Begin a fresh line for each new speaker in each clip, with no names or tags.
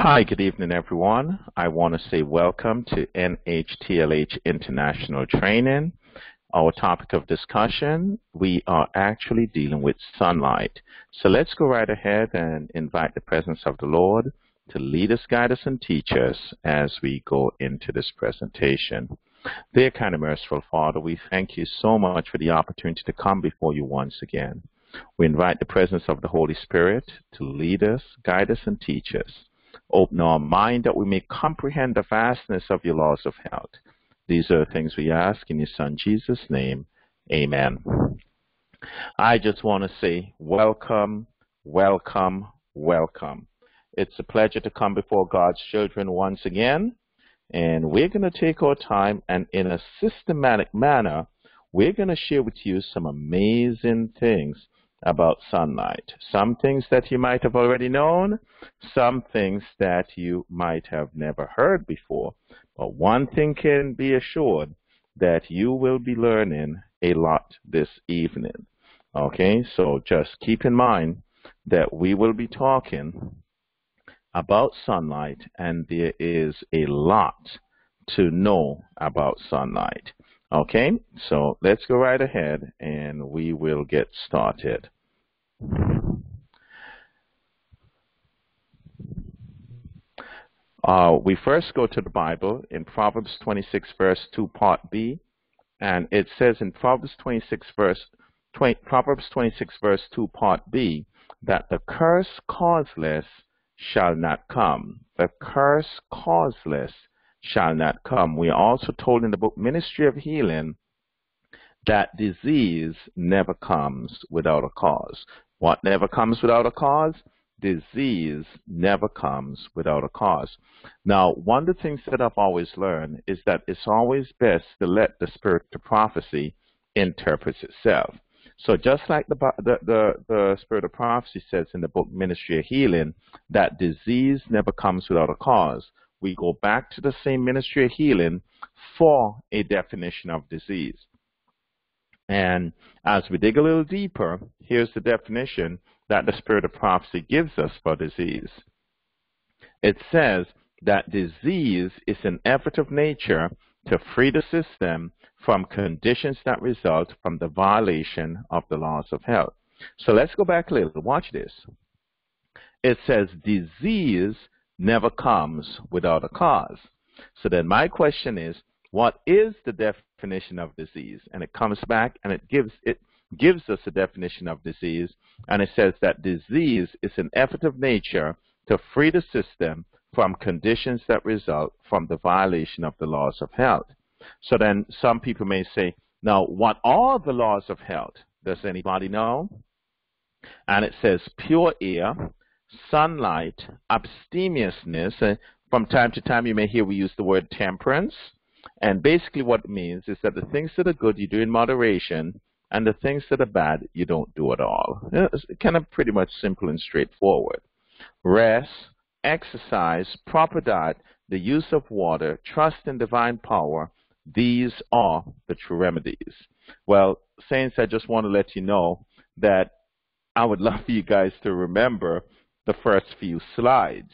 Hi, good evening, everyone. I want to say welcome to NHTLH International Training. Our topic of discussion, we are actually dealing with sunlight. So let's go right ahead and invite the presence of the Lord to lead us, guide us, and teach us as we go into this presentation. Dear kind and merciful Father, we thank you so much for the opportunity to come before you once again. We invite the presence of the Holy Spirit to lead us, guide us, and teach us. Open our mind that we may comprehend the vastness of your laws of health. These are the things we ask in your Son Jesus' name. Amen. I just want to say welcome, welcome, welcome. It's a pleasure to come before God's children once again. And we're going to take our time and in a systematic manner, we're going to share with you some amazing things about sunlight. Some things that you might have already known, some things that you might have never heard before. But one thing can be assured, that you will be learning a lot this evening. Okay, so just keep in mind that we will be talking about sunlight, and there is a lot to know about sunlight. Okay, so let's go right ahead and we will get started. We first go to the Bible in Proverbs 26 verse 2 part B, and it says in Proverbs 26 verse 2 part B that the curse causeless shall not come. The curse causeless shall not come. We are also told in the book Ministry of Healing that disease never comes without a cause. What never comes without a cause? Disease never comes without a cause. Now, one of the things that I've always learned is that it's always best to let the spirit of prophecy interpret itself. So just like the spirit of prophecy says in the book Ministry of Healing that disease never comes without a cause, we go back to the same Ministry of Healing for a definition of disease. And as we dig a little deeper, here's the definition that the spirit of prophecy gives us for disease. It says that disease is an effort of nature to free the system from conditions that result from the violation of the laws of health. So let's go back a little. Watch this. It says disease never comes without a cause. So then my question is, what is the definition of disease? And it comes back and it gives us a definition of disease, and it says that disease is an effort of nature to free the system from conditions that result from the violation of the laws of health. So then some people may say, now what are the laws of health? Does anybody know? And it says pure air, sunlight, abstemiousness. From time to time you may hear we use the word temperance. And basically what it means is that the things that are good you do in moderation, and the things that are bad you don't do at all. It's kind of pretty much simple and straightforward. Rest, exercise, proper diet, the use of water, trust in divine power, these are the true remedies. Well, saints, I just want to let you know that I would love for you guys to remember the first few slides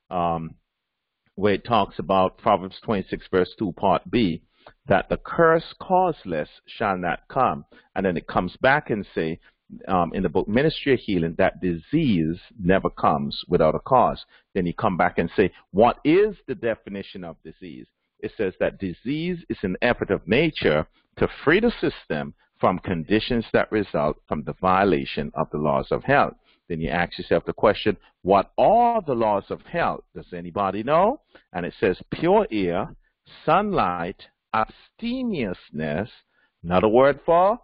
where it talks about Proverbs 26 verse 2 part B, that the curse causeless shall not come. And then it comes back and say in the book Ministry of Healing that disease never comes without a cause. Then you come back and say, what is the definition of disease? It says that disease is an effort of nature to free the system from conditions that result from the violation of the laws of health. Then you ask yourself the question, what are the laws of health? Does anybody know? And it says pure air, sunlight, abstemiousness, another word for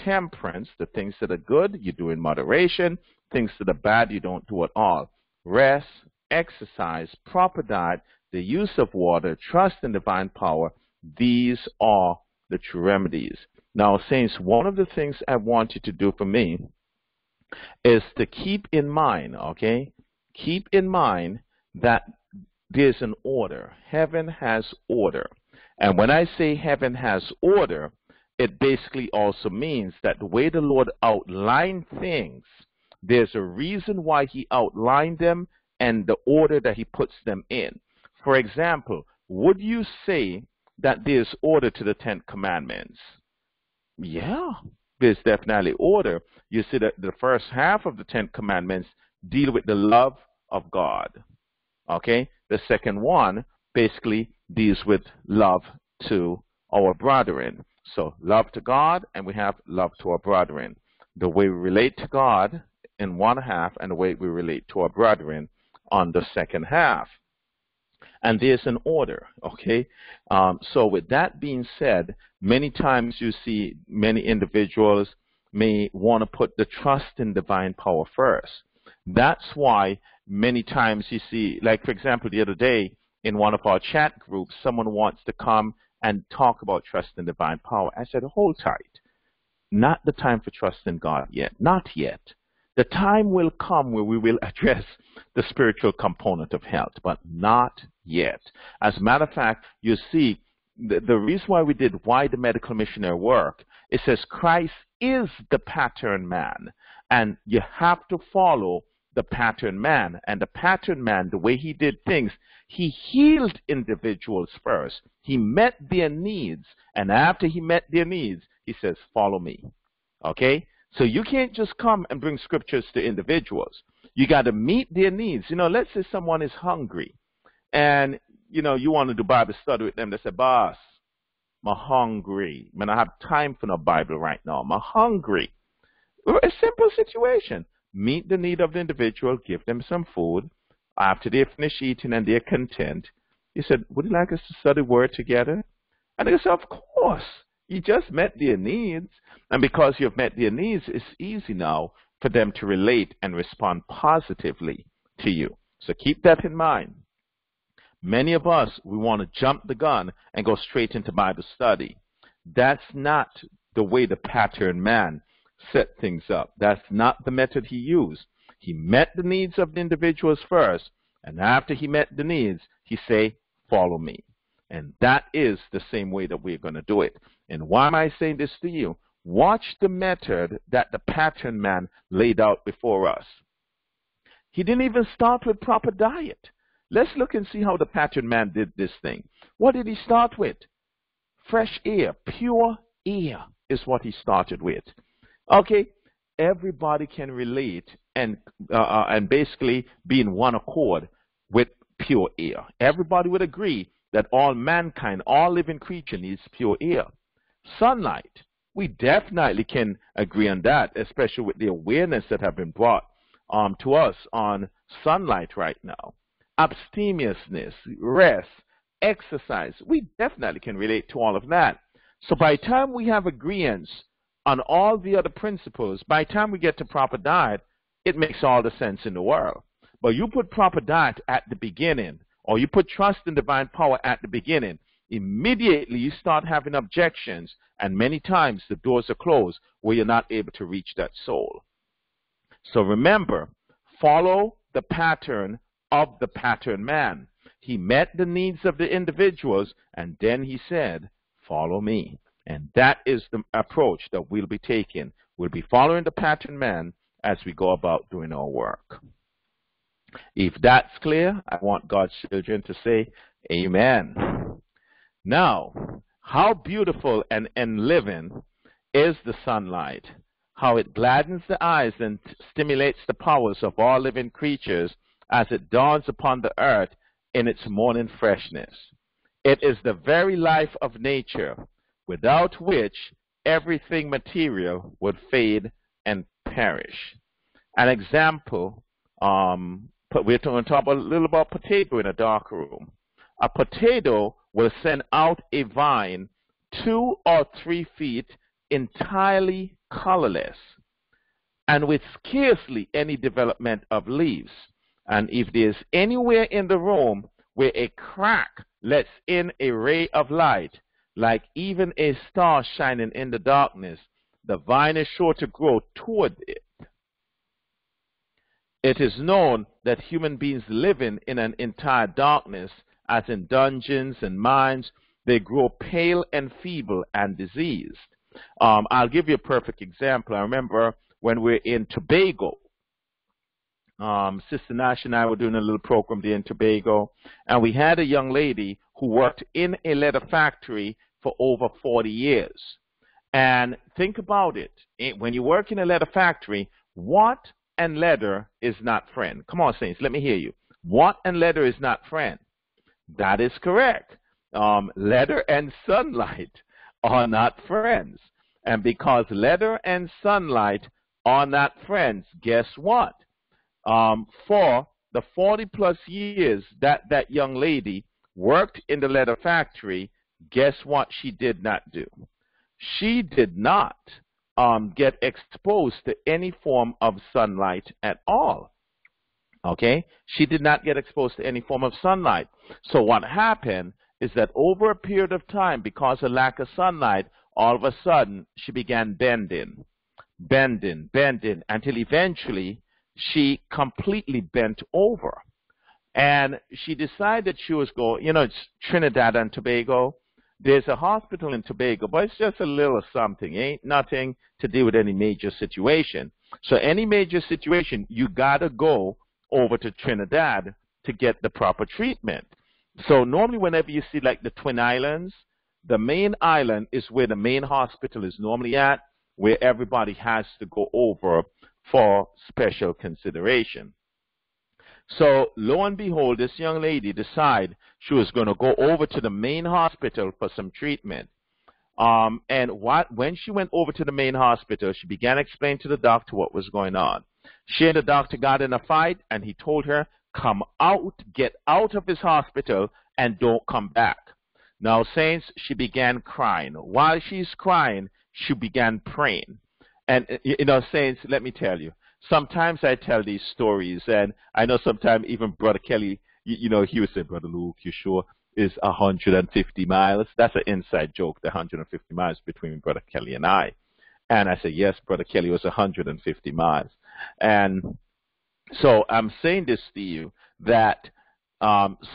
temperance, the things that are good you do in moderation, things that are bad you don't do at all. Rest, exercise, proper diet, the use of water, trust in divine power, these are the true remedies. Now, saints, one of the things I want you to do for me is to keep in mind, okay? Keep in mind that there's an order. Heaven has order. And when I say heaven has order, it basically also means that the way the Lord outlined things, there's a reason why he outlined them, and the order that he puts them in. For example, would you say that there's order to the 10 Commandments? Yeah, there's definitely order. You see that the first half of the 10 Commandments deal with the love of God. Okay? The second one basically deals with love to our brethren. So love to God, and we have love to our brethren. The way we relate to God in one half, and the way we relate to our brethren on the second half. And there's an order, okay? So with that being said, many times you see many individuals may want to put the trust in divine power first. That's why many times you see, like for example, the other day in one of our chat groups, someone wants to come and talk about trust in divine power. I said, hold tight. Not the time for trust in God yet. Not yet. The time will come where we will address the spiritual component of health, but not yet. As a matter of fact, you see, the reason why we did Why the Medical Missionary Work, it says Christ is the pattern man, and you have to follow the pattern man. And the pattern man, the way he did things, he healed individuals first. He met their needs, and after he met their needs, he says, follow me. Okay? So you can't just come and bring scriptures to individuals. You got to meet their needs. You know, let's say someone is hungry, and, you know, you want to do Bible study with them. They say, boss, I'm hungry. Man, I have time for no Bible right now. I'm hungry. A simple situation. Meet the need of the individual, give them some food. After they finish eating and they're content, he said, would you like us to study word together? And they said, of course. You just met their needs. And because you've met their needs, it's easy now for them to relate and respond positively to you. So keep that in mind. Many of us, we want to jump the gun and go straight into Bible study. That's not the way the pattern man set things up. That's not the method he used. He met the needs of the individuals first, and after he met the needs, he say, follow me. And that is the same way that we're going to do it. And why am I saying this to you? Watch the method that the pattern man laid out before us. He didn't even start with proper diet. Let's look and see how the pattern man did this thing. What did he start with? Fresh air, pure air is what he started with. Okay, everybody can relate and basically be in one accord with pure air. Everybody would agree that all mankind, all living creature needs pure air. Sunlight, we definitely can agree on that, especially with the awareness that have been brought to us on sunlight right now. Abstemiousness, rest, exercise, we definitely can relate to all of that. So by the time we have agreements on all the other principles, by the time we get to proper diet, it makes all the sense in the world. But you put proper diet at the beginning, or you put trust in divine power at the beginning, immediately you start having objections, and many times the doors are closed where you're not able to reach that soul. So remember, follow the pattern of the pattern man. He met the needs of the individuals, and then he said, follow me. And that is the approach that we'll be taking. We'll be following the pattern man as we go about doing our work. If that's clear, I want God's children to say, amen. Now, how beautiful and living is the sunlight, how it gladdens the eyes and stimulates the powers of all living creatures as it dawns upon the earth in its morning freshness. It is the very life of nature, without which everything material would fade and perish. An example, we're going to talk a little about potato in a dark room. A potato will send out a vine 2 or 3 feet entirely colorless and with scarcely any development of leaves. And if there's anywhere in the room where a crack lets in a ray of light, like even a star shining in the darkness, the vine is sure to grow toward it. It is known that human beings living in an entire darkness, as in dungeons and mines, they grow pale and feeble and diseased. I'll give you a perfect example. I remember when we were in Tobago, Sister Nash and I were doing a little program there in Tobago, and we had a young lady who worked in a leather factory for over 40 years. And think about it. When you work in a leather factory, what and leather is not friend? Come on, saints, let me hear you. What and leather is not friend? That is correct. Leather and sunlight are not friends. And because leather and sunlight are not friends, guess what? For the 40-plus years that that young lady worked in the leather factory, guess what she did not do? She did not get exposed to any form of sunlight at all. Okay? She did not get exposed to any form of sunlight. So what happened is that over a period of time, because of lack of sunlight, all of a sudden she began bending, until eventually she completely bent over. And she decided she was going, it's Trinidad and Tobago. There's a hospital in Tobago, but it's just a little something. Ain't nothing to do with any major situation. So any major situation, you got to go over to Trinidad to get the proper treatment. So normally whenever you see like the Twin Islands, the main island is where the main hospital is normally at, where everybody has to go over for special consideration. So lo and behold, this young lady decided she was going to go over to the main hospital for some treatment. When she went over to the main hospital, she began explaining to the doctor what was going on. She and the doctor got in a fight, and he told her, come out, get out of this hospital, and don't come back. Now, saints, she began crying. While she's crying, she began praying. And, saints, let me tell you, sometimes I tell these stories, and I know sometimes even Brother Kelly, he would say, Brother Luke, you sure is 150 miles? That's an inside joke, the 150 miles between Brother Kelly and I. And I say, yes, Brother Kelly was 150 miles. And so I'm saying this to you that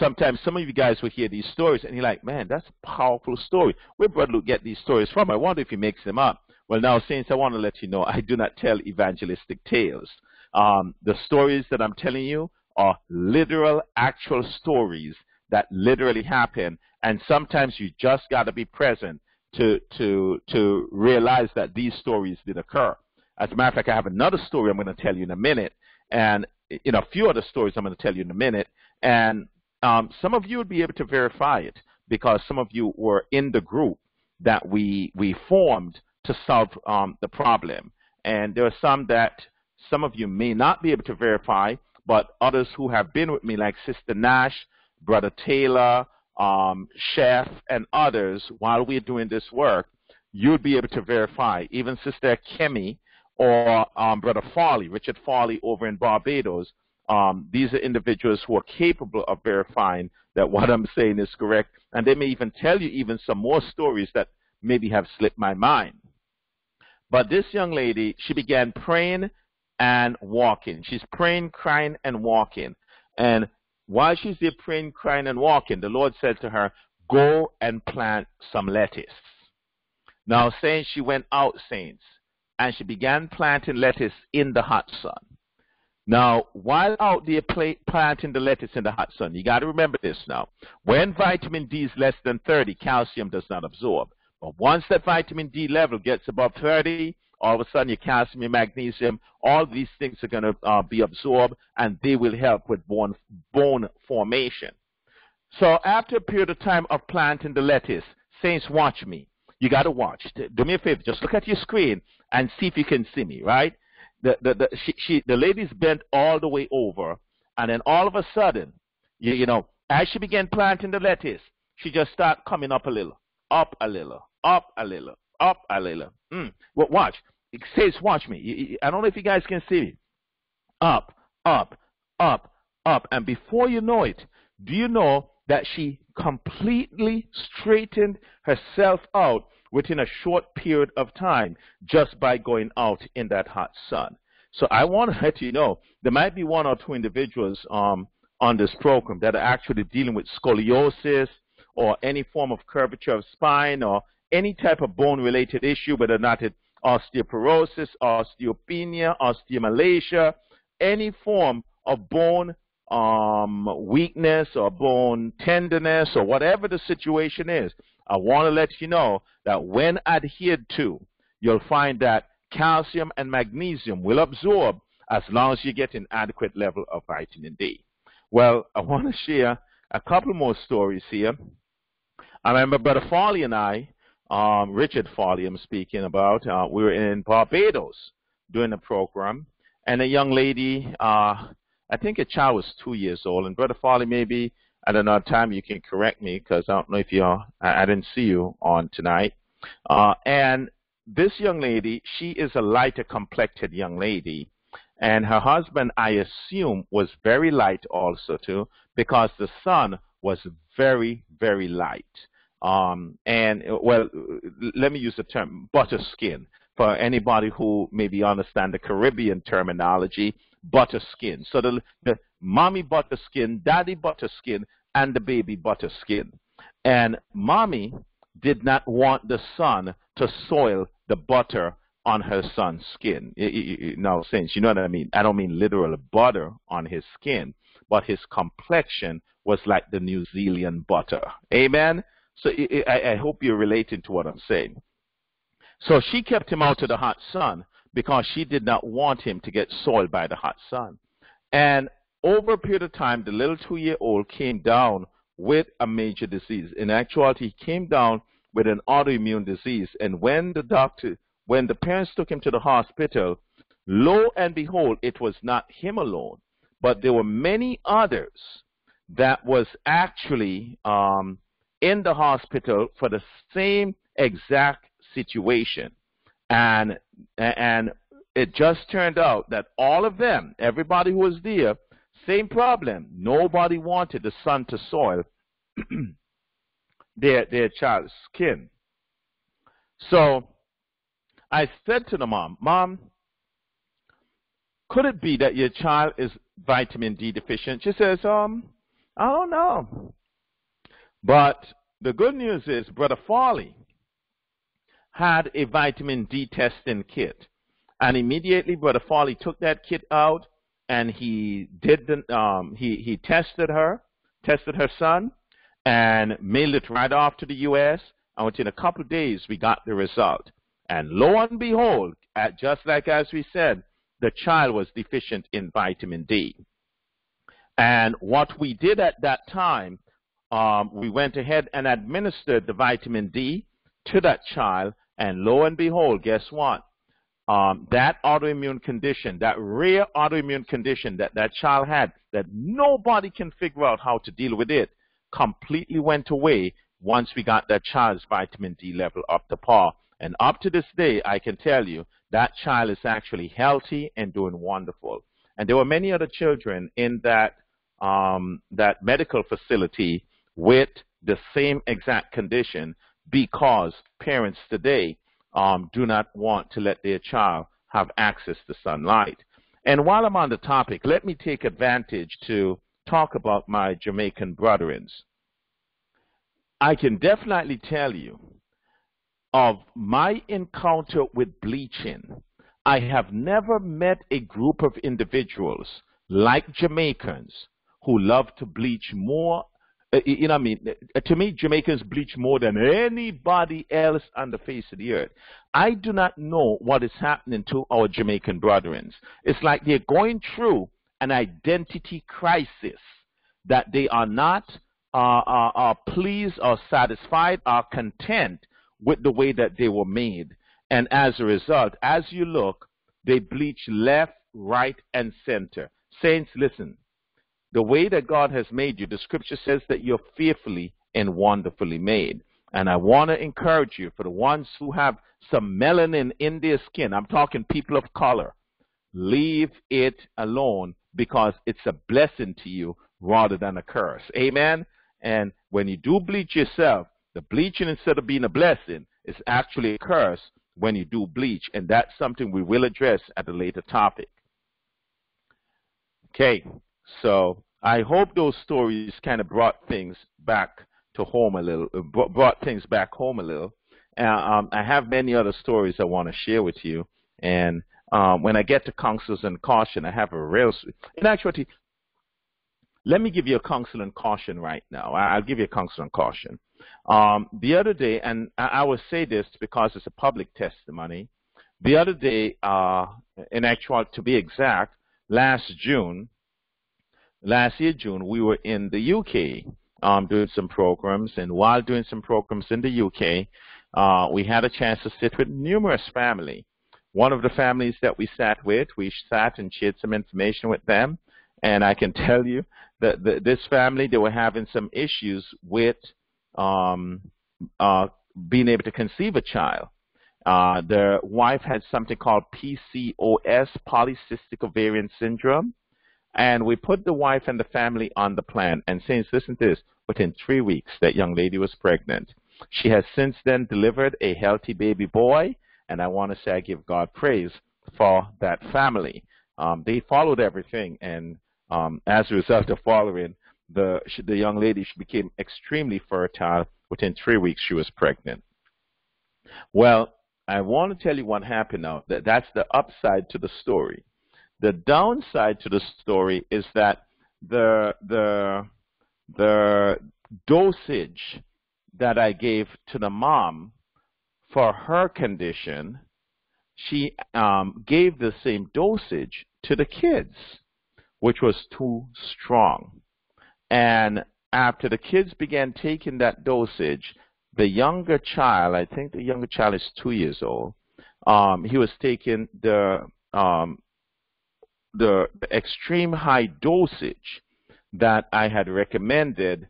sometimes some of you guys will hear these stories, and you're like, man, that's a powerful story. Where Brother Luke get these stories from? I wonder if he makes them up. Well, now, saints, I want to let you know I do not tell evangelistic tales. The stories that I'm telling you are literal, actual stories that literally happen, and sometimes you just got to be present to realize that these stories did occur. As a matter of fact, I have another story I'm going to tell you in a minute, and a few other stories I'm going to tell you in a minute, and some of you would be able to verify it because some of you were in the group that we formed to solve the problem. And there are some that some of you may not be able to verify, but others who have been with me, like Sister Nash, Brother Taylor, Chef, and others, while we're doing this work, you'll be able to verify. Even Sister Kemi or Brother Farley, Richard Farley over in Barbados, these are individuals who are capable of verifying that what I'm saying is correct. And they may even tell you even some more stories that maybe have slipped my mind. But this young lady, she began praying and walking. She's praying, crying, and walking. And while she's there praying, crying, and walking, the Lord said to her, go and plant some lettuce. Now, saints, she went out, saints, and she began planting lettuce in the hot sun. Now, while out there planting the lettuce in the hot sun, you got to remember this now. When vitamin D is less than 30, calcium does not absorb. But once that vitamin D level gets above 30, all of a sudden your calcium, your magnesium, all these things are going to be absorbed, and they will help with bone formation. So after a period of time of planting the lettuce, saints, watch me. You got to watch. Do me a favor. Just look at your screen and see if you can see me, right? The lady's bent all the way over, and then all of a sudden, as she began planting the lettuce, she just started coming up a little, up a little, up a little, up a little. Well, watch. It says, watch me. I don't know if you guys can see me. Up, up, up, up. And before you know it, do you know that she completely straightened herself out within a short period of time just by going out in that hot sun? So I want to let you know, there might be one or two individuals on this program that are actually dealing with scoliosis or any form of curvature of spine or any type of bone-related issue, whether or not it's osteoporosis, osteopenia, osteomalacia, any form of bone weakness or bone tenderness or whatever the situation is, I want to let you know that when adhered to, you'll find that calcium and magnesium will absorb as long as you get an adequate level of vitamin D. Well, I want to share a couple more stories here. I remember Brother Farley and I, Richard Farley I'm speaking about, we were in Barbados doing a program, and a young lady, I think a child was 2 years old, and Brother Farley, maybe, I don't know, time you can correct me, because I don't know if I didn't see you on tonight. And this young lady, she is a lighter complected young lady, and her husband, I assume, was very light also too, because the son was very, very light. And, well, let me use the term butter skin. For anybody who maybe understand the Caribbean terminology, butter skin. So the mommy butter skin, daddy butter skin, and the baby butter skin. And mommy did not want the son to soil the butter on her son's skin. No sense, you know what I mean? I don't mean literal butter on his skin, but his complexion was like the New Zealand butter. Amen? So I hope you're relating to what I'm saying. So she kept him out of the hot sun because she did not want him to get soiled by the hot sun. And over a period of time, the little 2-year-old came down with a major disease. In actuality, he came down with an autoimmune disease. And when the parents took him to the hospital, lo and behold, it was not him alone, but there were many others that was actually in the hospital for the same exact situation. And it just turned out that all of them, everybody who was there, same problem. Nobody wanted the sun to soil their child's skin. So I said to the mom, Mom, could it be that your child is vitamin D deficient? She says, I don't know. But the good news is Brother Farley had a vitamin D testing kit. And immediately Brother Farley took that kit out, and he did he tested her son, and mailed it right off to the U.S. And within a couple of days, we got the result. And lo and behold, just like as we said, the child was deficient in vitamin D. And what we did at that time, we went ahead and administered the vitamin D to that child, and lo and behold, guess what? That autoimmune condition, that rare autoimmune condition that child had, that nobody can figure out how to deal with it, completely went away once we got that child's vitamin D level up to par. And up to this day, I can tell you, that child is actually healthy and doing wonderful. And there were many other children in that medical facility with the same exact condition, because parents today do not want to let their child have access to sunlight. And while I'm on the topic, let me take advantage to talk about my Jamaican brethren. I can definitely tell you of my encounter with bleaching. I have never met a group of individuals like Jamaicans who love to bleach more. You know what I mean? To me, Jamaicans bleach more than anybody else on the face of the earth. I do not know what is happening to our Jamaican brethren. It's like they're going through an identity crisis, that they are not pleased or satisfied or content with the way that they were made. And as a result, as you look, they bleach left, right, and center. Saints, listen. The way that God has made you, the scripture says that you're fearfully and wonderfully made. And I want to encourage you, for the ones who have some melanin in their skin, I'm talking people of color, leave it alone, because it's a blessing to you rather than a curse. Amen? And when you do bleach yourself, the bleaching, instead of being a blessing, is actually a curse when you do bleach. And that's something we will address at a later topic. Okay. So I hope those stories kind of brought things back to home a little, brought things back home a little. I have many other stories I want to share with you, and when I get to counsels and caution, I have a real, in actuality, let me give you a counsel and caution right now. I'll give you a counsel and caution. The other day, and I will say this because it's a public testimony, the other day, in actual, to be exact, last year, June, we were in the UK doing some programs, and while doing some programs in the UK, we had a chance to sit with numerous families. One of the families that we sat with, we sat and shared some information with them, and I can tell you that this family, they were having some issues with being able to conceive a child. Their wife had something called PCOS, polycystic ovarian syndrome. And we put the wife and the family on the plan. And since, listen to this, within 3 weeks, that young lady was pregnant. She has since then delivered a healthy baby boy. And I want to say I give God praise for that family. They followed everything. And as a result of following, the young lady became extremely fertile. Within 3 weeks, she was pregnant. Well, I want to tell you what happened now. That's the upside to the story. The downside to the story is that the dosage that I gave to the mom for her condition, she gave the same dosage to the kids, which was too strong. And after the kids began taking that dosage, the younger child, I think the younger child is 2 years old, he was taking the extreme high dosage that I had recommended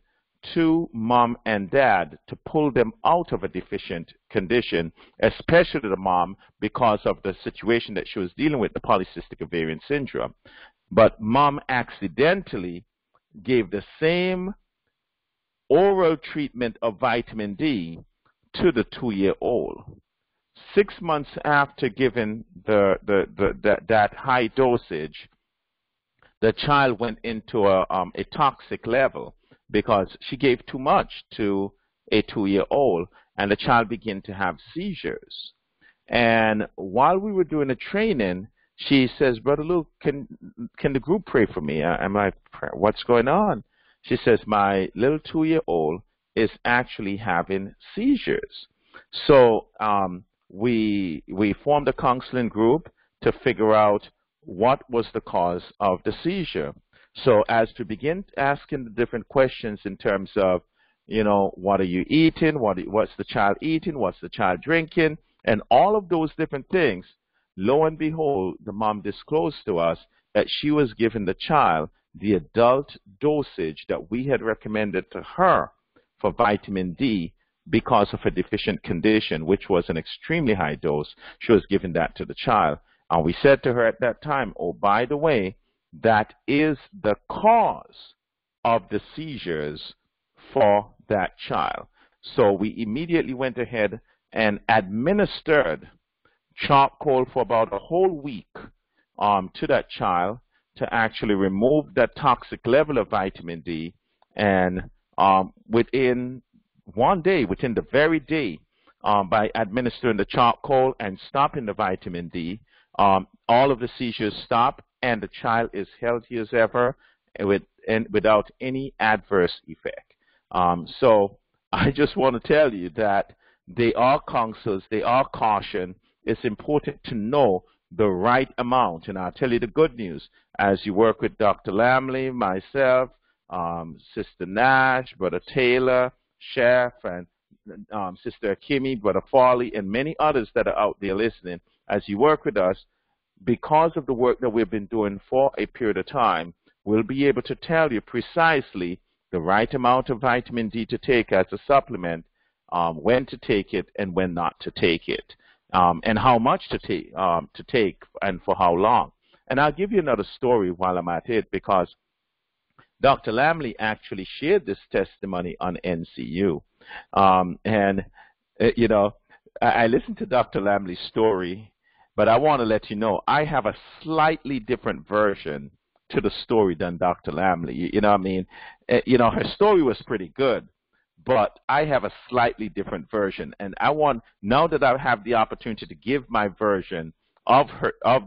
to mom and dad to pull them out of a deficient condition, especially the mom because of the situation that she was dealing with, the polycystic ovarian syndrome. But mom accidentally gave the same oral treatment of vitamin D to the 2-year-old. 6 months after giving that high dosage, the child went into a toxic level because she gave too much to a 2-year-old, and the child began to have seizures. And while we were doing the training, she says, "Brother Luke, can the group pray for me?" I'm like, "What's going on?" She says, "My little 2-year-old is actually having seizures." So we formed a counseling group to figure out what was the cause of the seizure. So as we begin asking the different questions in terms of, what are you eating? What's the child eating? What's the child drinking? And all of those different things, lo and behold, the mom disclosed to us that she was giving the child the adult dosage that we had recommended to her for vitamin D because of a deficient condition, which was an extremely high dose. She was giving that to the child. And we said to her at that time, "Oh, by the way, that is the cause of the seizures for that child." So we immediately went ahead and administered charcoal for about a whole week to that child to actually remove that toxic level of vitamin D. And within 1 day, within the very day, by administering the charcoal and stopping the vitamin D, all of the seizures stopped, and the child is healthy as ever without any adverse effect. So I just want to tell you that they are counsels, they are caution. It's important to know the right amount. And I'll tell you the good news. As you work with Dr. Lamley, myself, Sister Nash, Brother Taylor, Chef, and Sister Kimmy, Brother Farley, and many others that are out there listening, as you work with us, because of the work that we've been doing for a period of time, we'll be able to tell you precisely the right amount of vitamin D to take as a supplement, when to take it and when not to take it, and how much to take and for how long. And I'll give you another story while I'm at it, because Dr. Lamley actually shared this testimony on NCU. I listened to Dr. Lamley's story, but I want to let you know I have a slightly different version to the story than Dr. Lamley. You know what I mean? Her story was pretty good, but I have a slightly different version. And now that I have the opportunity to give my version, of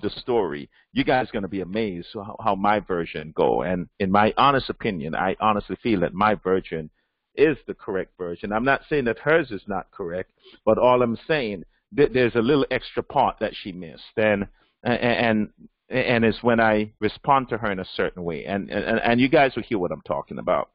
the story, you guys are going to be amazed how my version go. And in my honest opinion, I honestly feel that my version is the correct version. I'm not saying that hers is not correct, but all I'm saying there's a little extra part that she missed, and it's when I respond to her in a certain way, and you guys will hear what I'm talking about.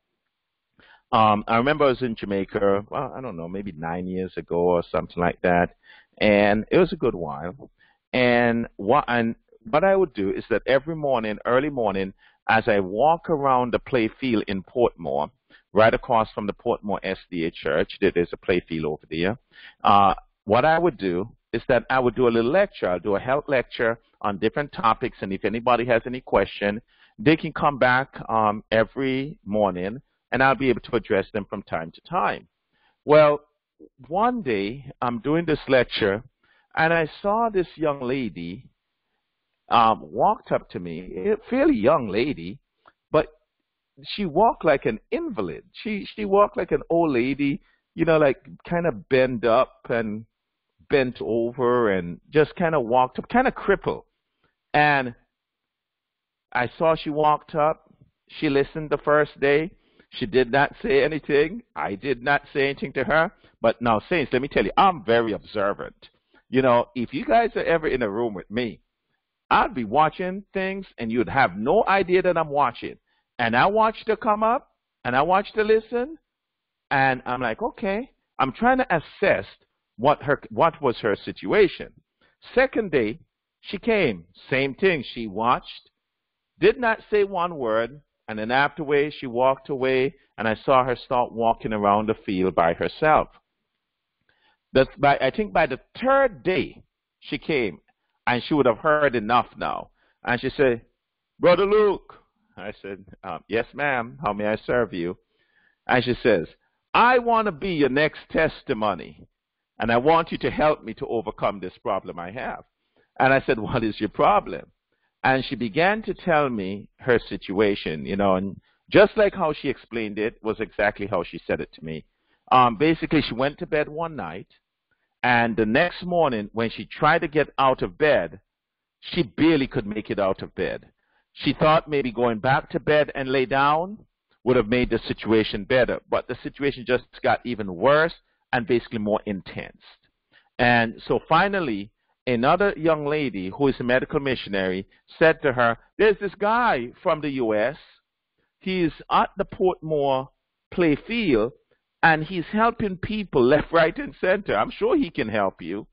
I remember I was in Jamaica, well, I don't know, maybe 9 years ago or something like that, and it was a good while. And what I would do is that every morning, early morning, as I walk around the play field in Portmore, right across from the Portmore SDA Church, there's a play field over there. What I would do is that I would do a little lecture. I'll do a health lecture on different topics, and if anybody has any question, they can come back every morning, and I'll be able to address them from time to time. Well, one day I'm doing this lecture, and I saw this young lady walked up to me, a fairly young lady, but she walked like an invalid. She walked like an old lady, you know, like kind of bent up and bent over and just kind of walked up, kind of crippled. And I saw she walked up. She listened the first day. She did not say anything. I did not say anything to her. But now, saints, let me tell you, I'm very observant. You know, if you guys are ever in a room with me, I'd be watching things and you'd have no idea that I'm watching. And I watched her come up and I watched her listen. And I'm like, okay, I'm trying to assess what was her situation. Second day, she came. Same thing. She watched, did not say one word. And then afterwards, she walked away, and I saw her start walking around the field by herself. I think by the third day, she came, and she would have heard enough now. And she said, Brother Luke. I said, yes, ma'am. How may I serve you? And she says, I want to be your next testimony, and I want you to help me to overcome this problem I have. And I said, what is your problem? And she began to tell me her situation, you know, and just like how she explained it was exactly how she said it to me. Basically, she went to bed one night, and the next morning when she tried to get out of bed, she barely could make it out of bed. She thought maybe going back to bed and lay down would have made the situation better, but the situation just got even worse and basically more intense. And so finally, another young lady who is a medical missionary said to her, there's this guy from the U.S. He's at the Portmore play field, and he's helping people left, right, and center. I'm sure he can help you.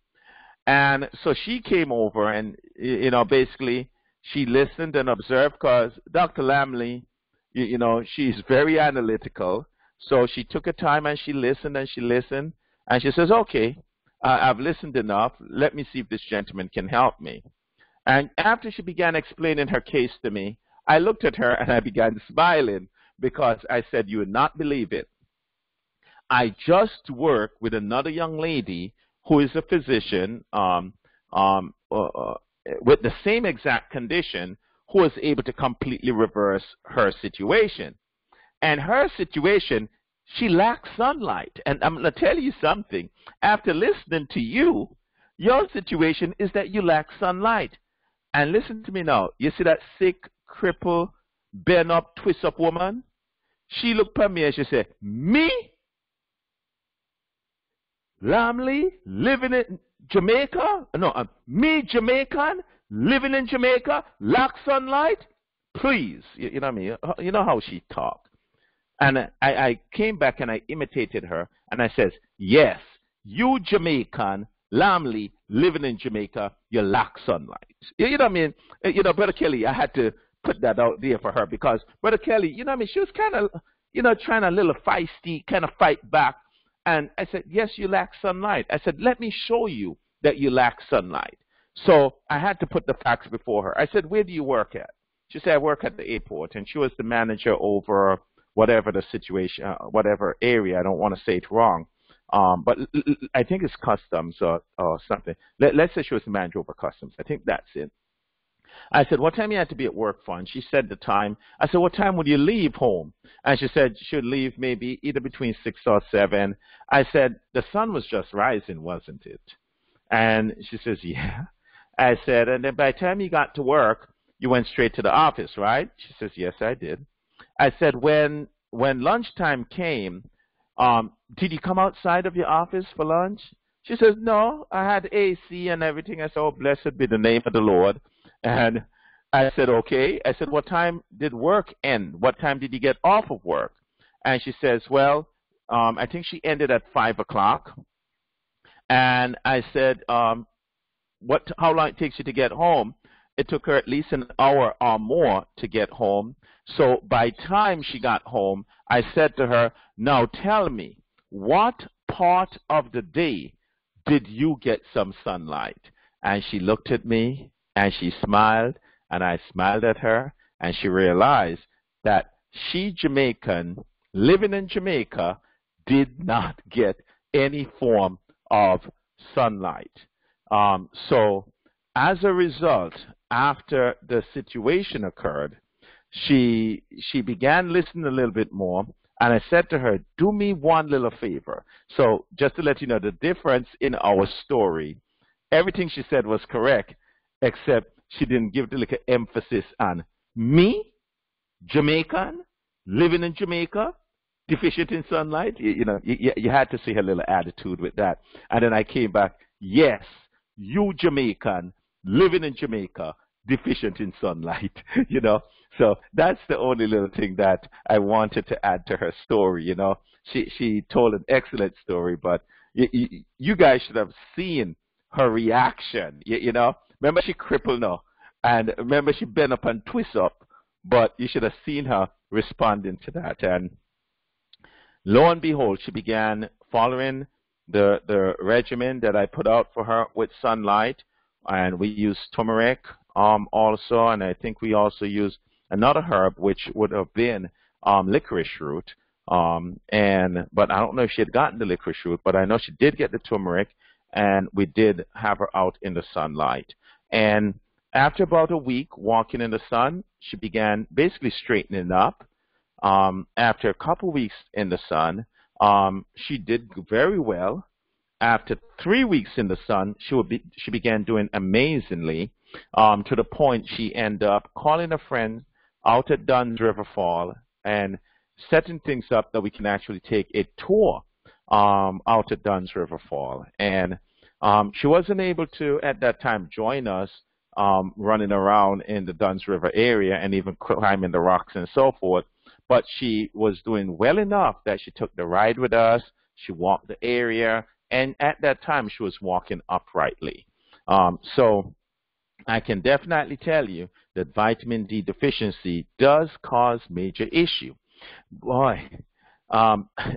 And so she came over and, you know, basically she listened and observed because Dr. Lamley, you know, she's very analytical. So she took her time and she listened and she listened. And she says, okay, I've listened enough. Let me see if this gentleman can help me. And after she began explaining her case to me, I looked at her and I began smiling because I said, you would not believe it. I just worked with another young lady who is a physician with the same exact condition who was able to completely reverse her situation. And her situation, she lacks sunlight. And I'm going to tell you something. After listening to you, your situation is that you lack sunlight. And listen to me now. You see that sick, crippled, bent up, twist up woman? She looked at me and she said, me? Lamley, living in Jamaica? No, me, Jamaican, living in Jamaica, lack sunlight? Please. You know what I mean? You know how she talked. And I came back and I imitated her, and I says, yes, you Jamaican, Lamley, living in Jamaica, you lack sunlight. You know what I mean? You know, Brother Kelly, I had to put that out there for her because Brother Kelly, you know what I mean? She was kind of, you know, trying a little feisty, kind of fight back. And I said, yes, you lack sunlight. I said, let me show you that you lack sunlight. So I had to put the facts before her. I said, where do you work at? She said, I work at the airport. And she was the manager over whatever the situation, whatever area. I don't want to say it wrong. But I think it's customs or something. Let's say she was the manager over customs. I think that's it. I said, what time you had to be at work for? And she said the time. I said, what time would you leave home? And she said she would leave maybe either between 6 or 7. I said, the sun was just rising, wasn't it? And she says, yeah. I said, and then by the time you got to work, you went straight to the office, right? She says, yes, I did. I said, when lunchtime came, did you come outside of your office for lunch? She says, no, I had AC and everything. I said, oh, blessed be the name of the Lord. And I said, okay. I said, what time did work end? What time did you get off of work? And she says, well, I think she ended at 5 o'clock. And I said, how long it takes you to get home? It took her at least an hour or more to get home. So by the time she got home, I said to her, now tell me, what part of the day did you get some sunlight? And she looked at me and she smiled, and I smiled at her, and she realized that she, Jamaican, living in Jamaica, did not get any form of sunlight. So as a result, after the situation occurred, she began listening a little bit more, and I said to her, do me one little favor. So just to let you know the difference in our story, everything she said was correct, except she didn't give the little emphasis on me, Jamaican, living in Jamaica, deficient in sunlight. You had to see her little attitude with that. And then I came back, yes, you Jamaican, living in Jamaica, deficient in sunlight, So that's the only little thing that I wanted to add to her story, She told an excellent story, but you guys should have seen her reaction, Remember, she crippled now, and remember, she bent up and twist up, but you should have seen her responding to that. And lo and behold, she began following the regimen that I put out for her with sunlight, and we used turmeric also, and I think we also used another herb, which would have been licorice root. But I don't know if she had gotten the licorice root, but I know she did get the turmeric, and we did have her out in the sunlight. And after about a week walking in the sun, she began basically straightening up. After a couple weeks in the sun, she did very well. After 3 weeks in the sun, she began doing amazingly, to the point she ended up calling a friend out at Dunn's River Fall and setting things up that we can actually take a tour out at Dunn's River Fall. And she wasn't able to, at that time, join us running around in the Dunn's River area and even climbing the rocks and so forth. But she was doing well enough that she took the ride with us. She walked the area, and at that time, she was walking uprightly. So I can definitely tell you that vitamin D deficiency does cause major issue. Boy,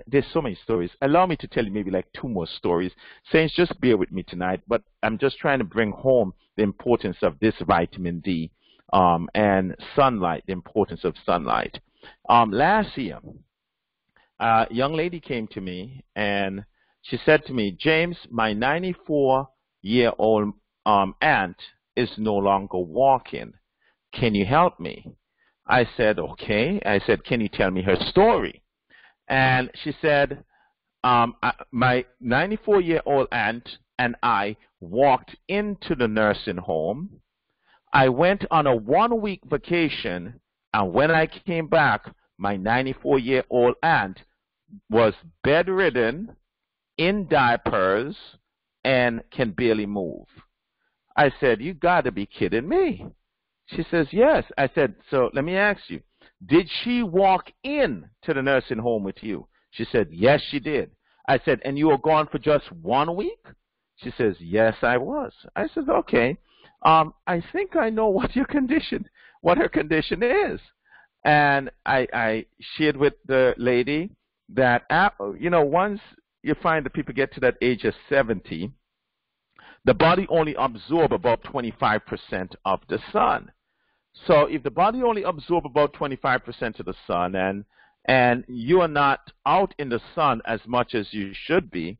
there's so many stories. Allow me to tell you maybe like 2 more stories. Saints, just bear with me tonight, but I'm just trying to bring home the importance of this vitamin D and sunlight, the importance of sunlight. Last year, a young lady came to me, and she said to me, James, my 94-year-old aunt is no longer walking. Can you help me? I said, okay. I said, can you tell me her story? And she said, my 94-year-old aunt and I walked into the nursing home. I went on a 1-week vacation, and when I came back, my 94-year-old aunt was bedridden, in diapers, and can barely move. I said, you got to be kidding me. She says, yes. I said, so let me ask you, did she walk in to the nursing home with you? She said, yes, she did. I said, and you were gone for just 1 week? She says, yes, I was. I said, okay. I think I know what her condition is. And I shared with the lady that, once you find that people get to that age of 70, the body only absorbs about 25% of the sun. So if the body only absorbs about 25% of the sun, and you are not out in the sun as much as you should be,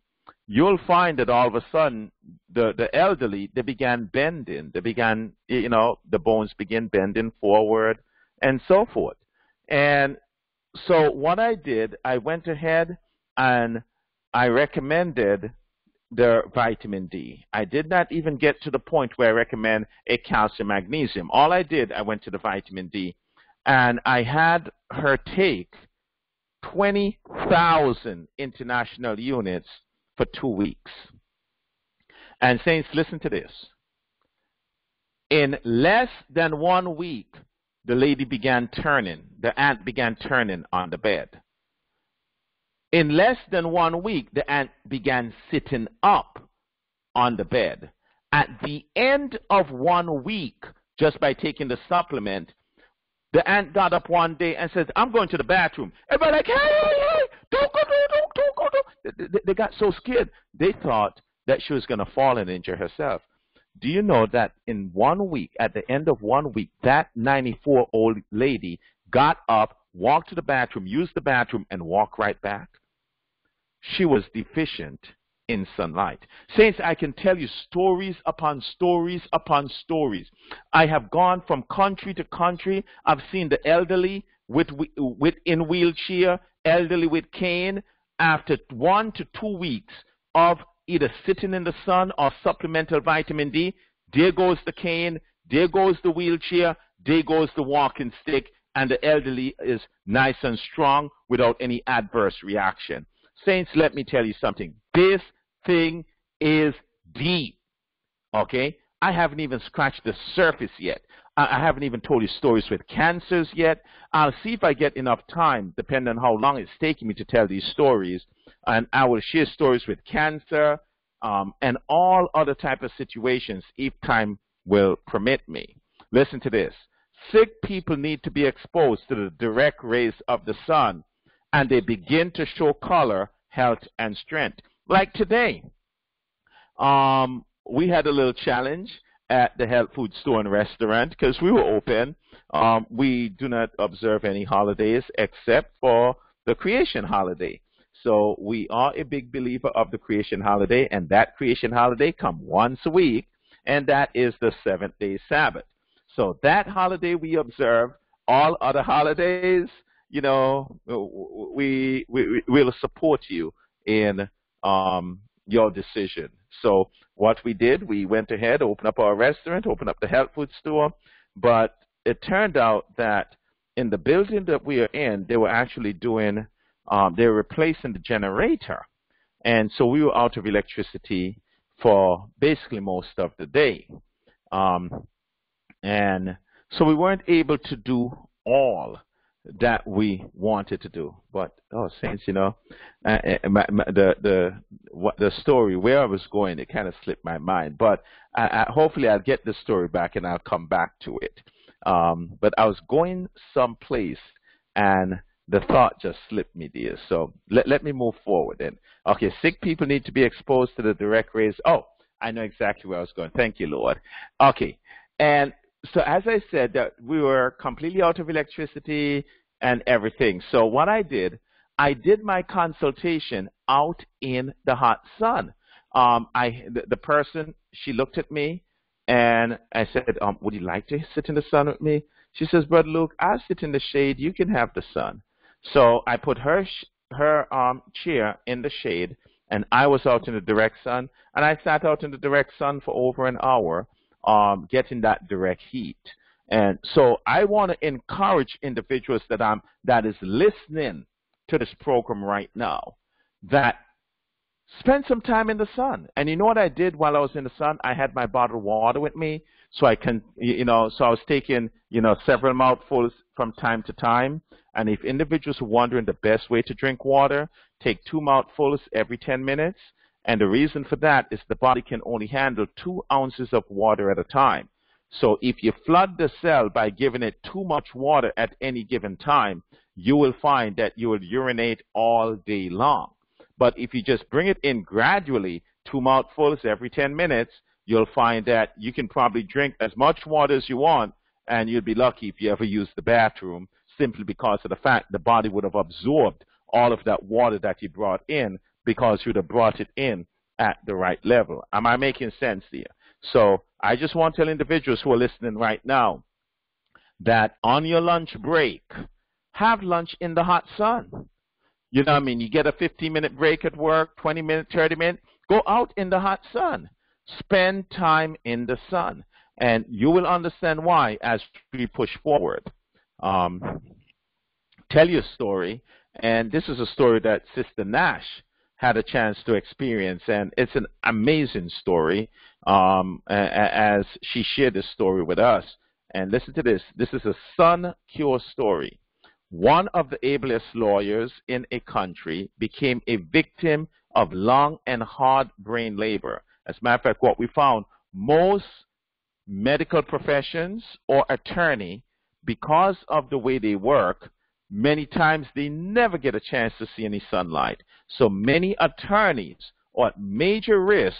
you'll find that all of a sudden the elderly, they began bending. They began, the bones begin bending forward and so forth. And so what I did, I went ahead and I recommended the vitamin D. I did not even get to the point where I recommend a calcium magnesium. All I did, I went to the vitamin D, and I had her take 20,000 international units for 2 weeks. And saints, listen to this. In less than 1 week, the lady began turning. The ant began turning on the bed. In less than 1 week, the ant began sitting up on the bed. At the end of 1 week, just by taking the supplement, the ant got up one day and says, I'm going to the bathroom. Everybody like, hey, don't go. They got so scared. They thought that she was going to fall and injure herself. Do you know that in 1 week, at the end of 1 week, that 94-year-old lady got up, walked to the bathroom, used the bathroom, and walked right back? She was deficient in sunlight. Saints, I can tell you stories upon stories upon stories. I have gone from country to country. I've seen the elderly in wheelchair, elderly with cane. After 1 to 2 weeks of either sitting in the sun or supplemental vitamin D, there goes the cane, there goes the wheelchair, there goes the walking stick, and the elderly is nice and strong without any adverse reaction. Saints, let me tell you something. This thing is deep, okay? I haven't even scratched the surface yet. I haven't even told you stories with cancers yet. I'll see if I get enough time, depending on how long it's taking me to tell these stories. And I will share stories with cancer and all other type of situations if time will permit me. Listen to this. Sick people need to be exposed to the direct rays of the sun, and they begin to show color, health, and strength. Like today, we had a little challenge at the health food store and restaurant because we were open. We do not observe any holidays except for the creation holiday. So we are a big believer of the creation holiday, and that creation holiday comes once a week, and that is the seventh-day Sabbath. So that holiday we observe. All other holidays, you know, we will support you in your decision. So what we did, we went ahead, opened up our restaurant, opened up the health food store, but it turned out that in the building that we are in, they were actually doing, they were replacing the generator. And so we were out of electricity for basically most of the day. And so we weren't able to do all that we wanted to do. But, oh, saints, you know, the story, where I was going, it kind of slipped my mind. But hopefully I'll get the story back and I'll come back to it. But I was going someplace and the thought just slipped me, dear. So let me move forward then. Okay, sick people need to be exposed to the direct rays. Oh, I know exactly where I was going. Thank you, Lord. Okay, and so as I said, that we were completely out of electricity and everything. So what I did my consultation out in the hot sun. The person, she looked at me, and I said, would you like to sit in the sun with me? She says, Brother Luke, I'll sit in the shade. You can have the sun. So I put her chair in the shade, and I was out in the direct sun, and I sat out in the direct sun for over an hour, getting that direct heat. And so I want to encourage individuals that is listening to this program right now, that spend some time in the sun. And you know what I did while I was in the sun? I had my bottled water with me, so I can, so I was taking, several mouthfuls from time to time. And if individuals are wondering the best way to drink water, take 2 mouthfuls every 10 minutes. And the reason for that is the body can only handle 2 ounces of water at a time. So if you flood the cell by giving it too much water at any given time, you will find that you will urinate all day long. But if you just bring it in gradually, 2 mouthfuls every 10 minutes, you'll find that you can probably drink as much water as you want, and you'll be lucky if you ever use the bathroom, simply because of the fact the body would have absorbed all of that water that you brought in, because you'd have brought it in at the right level. Am I making sense here? So I just want to tell individuals who are listening right now that on your lunch break, have lunch in the hot sun. You know what I mean? You get a 15-minute break at work, 20 minutes, 30 minutes. Go out in the hot sun. Spend time in the sun. And you will understand why as we push forward. Tell you a story, and this is a story that Sister Nash had a chance to experience, and it's an amazing story as she shared this story with us. And listen to this. This is a sun cure story. One of the ablest lawyers in a country became a victim of long and hard brain labor. As a matter of fact, what we found, most medical professions or attorney, because of the way they work, many times they never get a chance to see any sunlight. So many attorneys are at major risk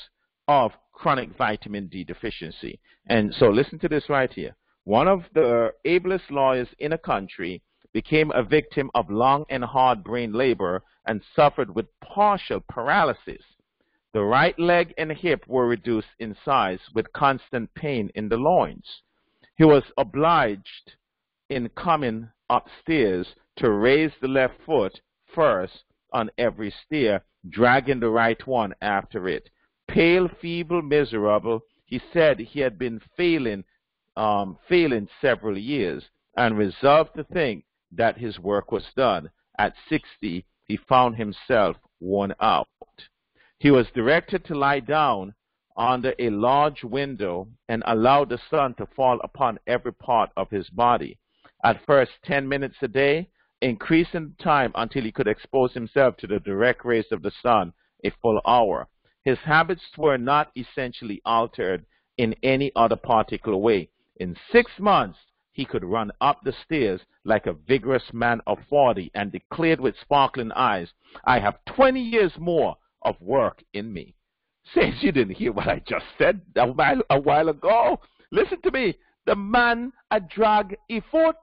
of chronic vitamin D deficiency. And so listen to this right here. One of the ablest lawyers in a country became a victim of long and hard brain labor and suffered with partial paralysis. The right leg and hip were reduced in size with constant pain in the loins. He was obliged in coming upstairs to raise the left foot first on every stair, dragging the right one after it. Pale, feeble, miserable, he said he had been failing several years and resolved to think that his work was done. At 60, he found himself worn out. He was directed to lie down under a large window and allow the sun to fall upon every part of his body. At first, 10 minutes a day, increasing time until he could expose himself to the direct rays of the sun a full hour. His habits were not essentially altered in any other particular way. In 6 months, he could run up the stairs like a vigorous man of 40 and declared with sparkling eyes, "I have 20 years more of work in me." Saints, you didn't hear what I just said a while ago. Listen to me. The man a drag a foot.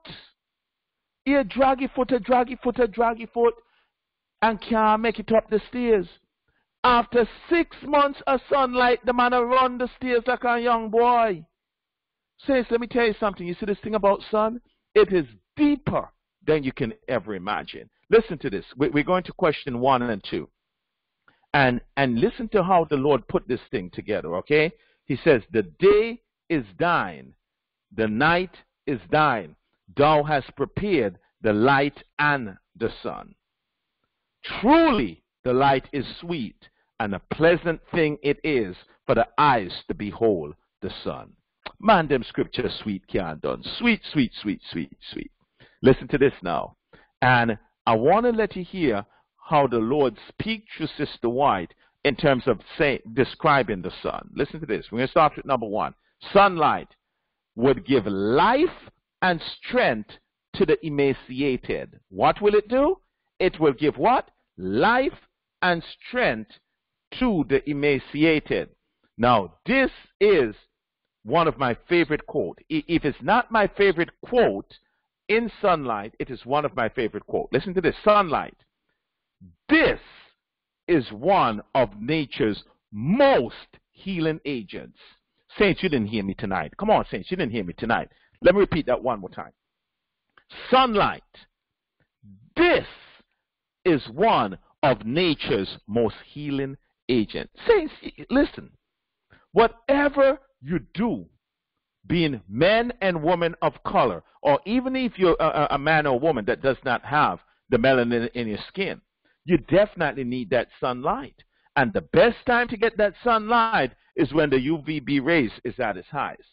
He a drag a foot, and can't make it up the stairs. After 6 months of sunlight, the man a run the stairs like a young boy. Saints, let me tell you something. You see this thing about sun? It is deeper than you can ever imagine. Listen to this. We're going to question 1 and 2. And listen to how the Lord put this thing together, okay? He says, the day is thine, the night is thine. Thou hast prepared the light and the sun. Truly, the light is sweet, and a pleasant thing it is for the eyes to behold the sun. Man, them scriptures sweet can't done. Sweet, sweet, sweet, sweet, sweet. Listen to this now. And I want to let you hear how the Lord speaks to Sister White in terms of describing the sun. Listen to this. We're going to start with number 1. Sunlight would give life and strength to the emaciated. What will it do? It will give what? Life and strength to the emaciated. Now, this is one of my favorite quotes. If it's not my favorite quote in sunlight, it is one of my favorite quotes. Listen to this. Sunlight. This is one of nature's most healing agents. Saints, you didn't hear me tonight. Come on, Saints, you didn't hear me tonight. Let me repeat that one more time. Sunlight. This is one of nature's most healing agents. Saints, listen. Whatever you do, being men and women of color, or even if you're a man or woman that does not have the melanin in your skin, you definitely need that sunlight. And the best time to get that sunlight is when the UVB rays is at its highest.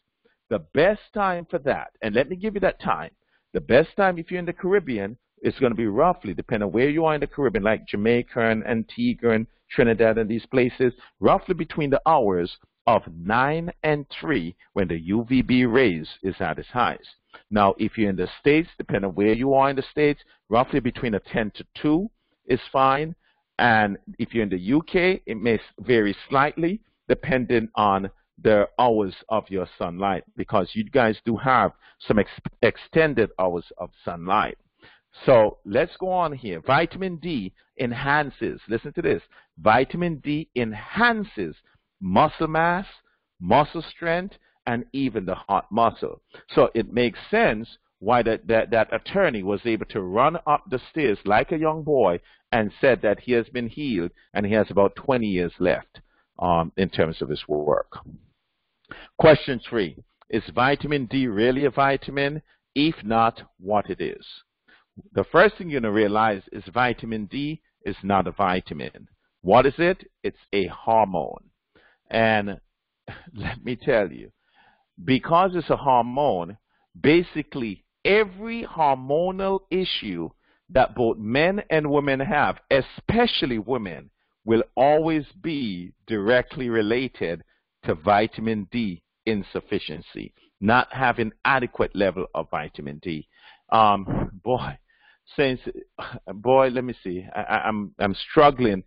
The best time for that, and let me give you that time, the best time if you're in the Caribbean is going to be roughly, depending on where you are in the Caribbean, like Jamaica and Antigua and Trinidad and these places, roughly between the hours of 9 and 3 when the UVB rays is at its highest. Now, if you're in the States, depending on where you are in the States, roughly between a 10 to 2 is fine. And if you're in the UK, it may vary slightly depending on the hours of your sunlight, because you guys do have some extended hours of sunlight. So let's go on here. Vitamin D enhances, listen to this, vitamin D enhances muscle mass, muscle strength, and even the heart muscle. So it makes sense why that attorney was able to run up the stairs like a young boy and said that he has been healed and he has about 20 years left. in terms of its work. Question 3. Is vitamin D really a vitamin? If not, what it is? The first thing you're going to realize is vitamin D is not a vitamin. What is it? It's a hormone. And let me tell you, because it's a hormone, basically every hormonal issue that both men and women have, especially women, will always be directly related to vitamin D insufficiency, not having adequate level of vitamin D. Boy, let me see. I'm struggling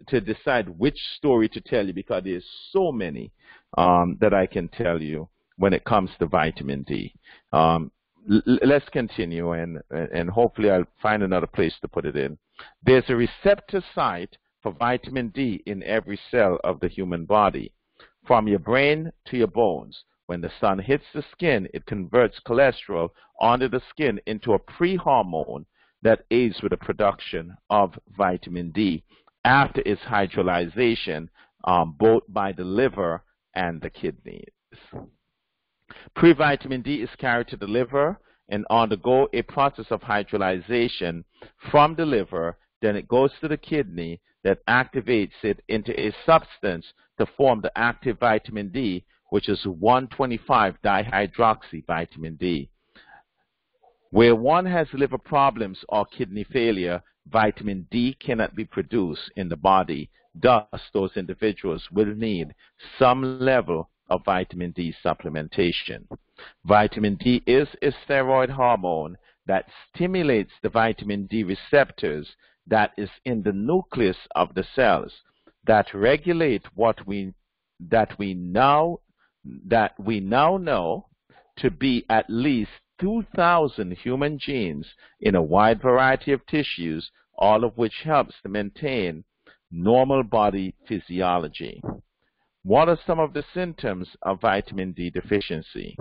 to decide which story to tell you because there's so many that I can tell you when it comes to vitamin D. Let's continue, and hopefully I'll find another place to put it in. There's a receptor site for vitamin D in every cell of the human body, from your brain to your bones. When the sun hits the skin, it converts cholesterol onto the skin into a pre-hormone that aids with the production of vitamin D after its hydrolyzation, both by the liver and the kidneys. Pre-vitamin D is carried to the liver and undergo a process of hydrolyzation from the liver. Then it goes to the kidney that activates it into a substance to form the active vitamin D, which is 1,25-dihydroxy vitamin D. Where one has liver problems or kidney failure, vitamin D cannot be produced in the body. Thus, those individuals will need some level of vitamin D supplementation. Vitamin D is a steroid hormone that stimulates the vitamin D receptors that is in the nucleus of the cells that regulate what we now know to be at least 2,000 human genes in a wide variety of tissues, all of which helps to maintain normal body physiology. What are some of the symptoms of vitamin D deficiency?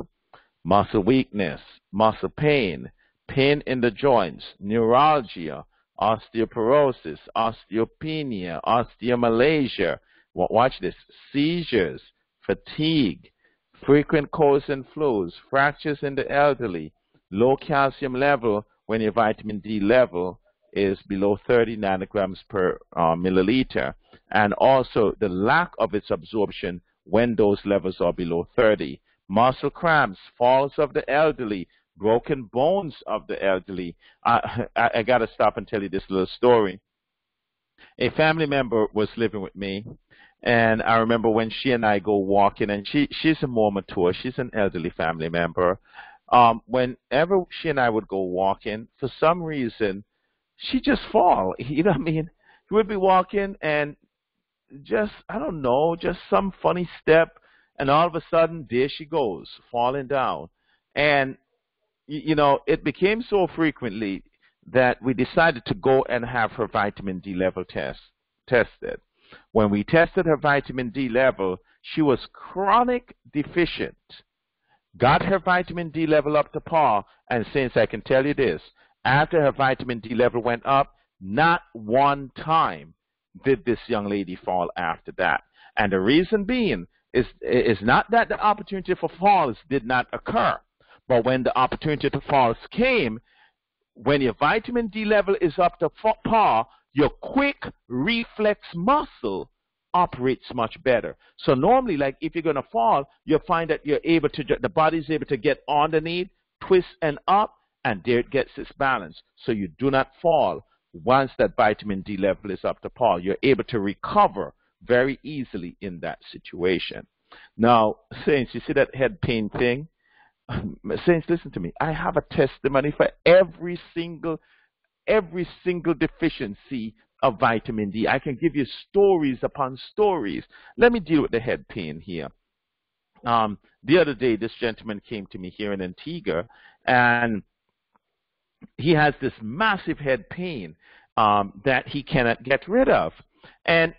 Muscle weakness, muscle pain, pain in the joints, neuralgia, osteoporosis, osteopenia, osteomalacia. Watch this. Seizures, fatigue, frequent colds and flus, fractures in the elderly, low calcium level when your vitamin D level is below 30 nanograms per milliliter, and also the lack of its absorption when those levels are below 30. Muscle cramps, falls of the elderly, broken bones of the elderly. I got to stop and tell you this little story. A family member was living with me, and I remember when she and I go walking, and she's a more mature, she's an elderly family member. Whenever she and I would go walking, for some reason, she just fall. You know what I mean? She would be walking and just, I don't know, just some funny step, and all of a sudden, there she goes, falling down. And, you know, it became so frequently that we decided to go and have her vitamin D level tested. When we tested her vitamin D level, she was chronic deficient. Got her vitamin D level up to par, and since I can tell you this, after her vitamin D level went up, not one time did this young lady fall after that. And the reason being is not that the opportunity for falls did not occur, but when the opportunity to falls came, when your vitamin D level is up to par, your quick reflex muscle operates much better. So normally, like if you're going to fall, you'll find that the body's able to get underneath, twist and up, and there it gets its balance. So you do not fall once that vitamin D level is up to par. You're able to recover very easily in that situation. Now, Saints, you see that head pain thing? Saints, listen to me. I have a testimony for every single deficiency of vitamin D. I can give you stories upon stories. Let me deal with the head pain here. The other day, this gentleman came to me here in Antigua, and he has this massive head pain that he cannot get rid of. And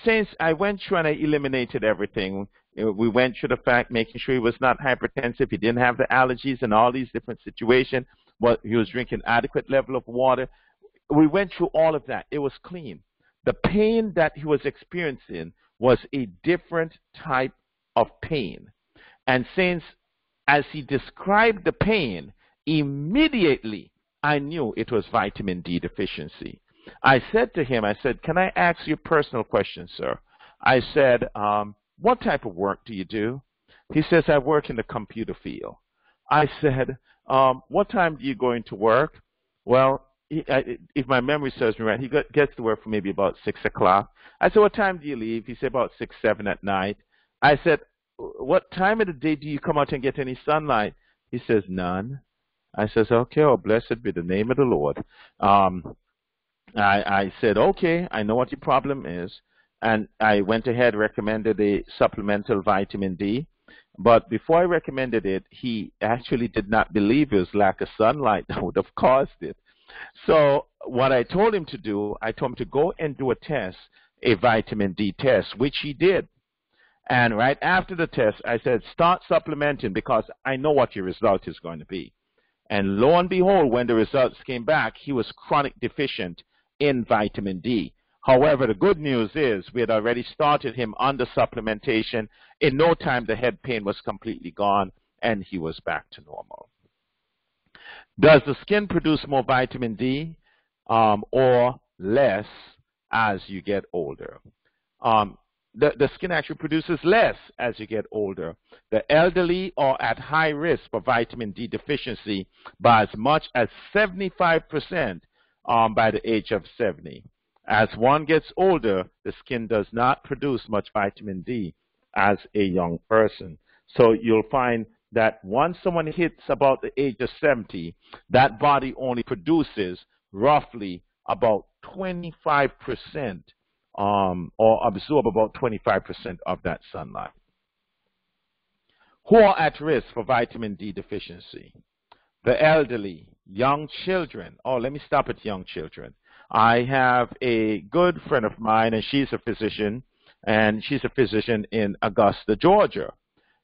since I went through and I eliminated everything, we went through the fact, making sure he was not hypertensive, he didn't have the allergies and all these different situations, but he was drinking adequate level of water. We went through all of that. It was clean. The pain that he was experiencing was a different type of pain. And since, as he described the pain, immediately I knew it was vitamin D deficiency. I said to him, I said, can I ask you a personal question, sir? I said, what type of work do you do? He says, I work in the computer field. I said, what time do you go into work? Well, if my memory serves me right, he gets to work for maybe about 6 o'clock. I said, what time do you leave? He said, about 6, 7 at night. I said, what time of the day do you come out and get any sunlight? He says, none. I says, okay, well, blessed be the name of the Lord. I said, okay, I know what your problem is. And I went ahead, recommended a supplemental vitamin D. But before I recommended it, he actually did not believe it was lack of sunlight that would have caused it. So what I told him to do, I told him to go and do a test, a vitamin D test, which he did. And right after the test, I said, start supplementing because I know what your result is going to be. And lo and behold, when the results came back, he was chronic deficient in vitamin D. However, the good news is we had already started him on the supplementation. In no time, the head pain was completely gone, and he was back to normal. Does the skin produce more vitamin D or less as you get older? The skin actually produces less as you get older. The elderly are at high risk for vitamin D deficiency by as much as 75% by the age of 70. As one gets older, the skin does not produce much vitamin D as a young person. So you'll find that once someone hits about the age of 70, that body only produces roughly about 25% or absorb about 25% of that sunlight. Who are at risk for vitamin D deficiency? The elderly, young children. Oh, let me stop at young children. I have a good friend of mine, and she's a physician in Augusta, Georgia.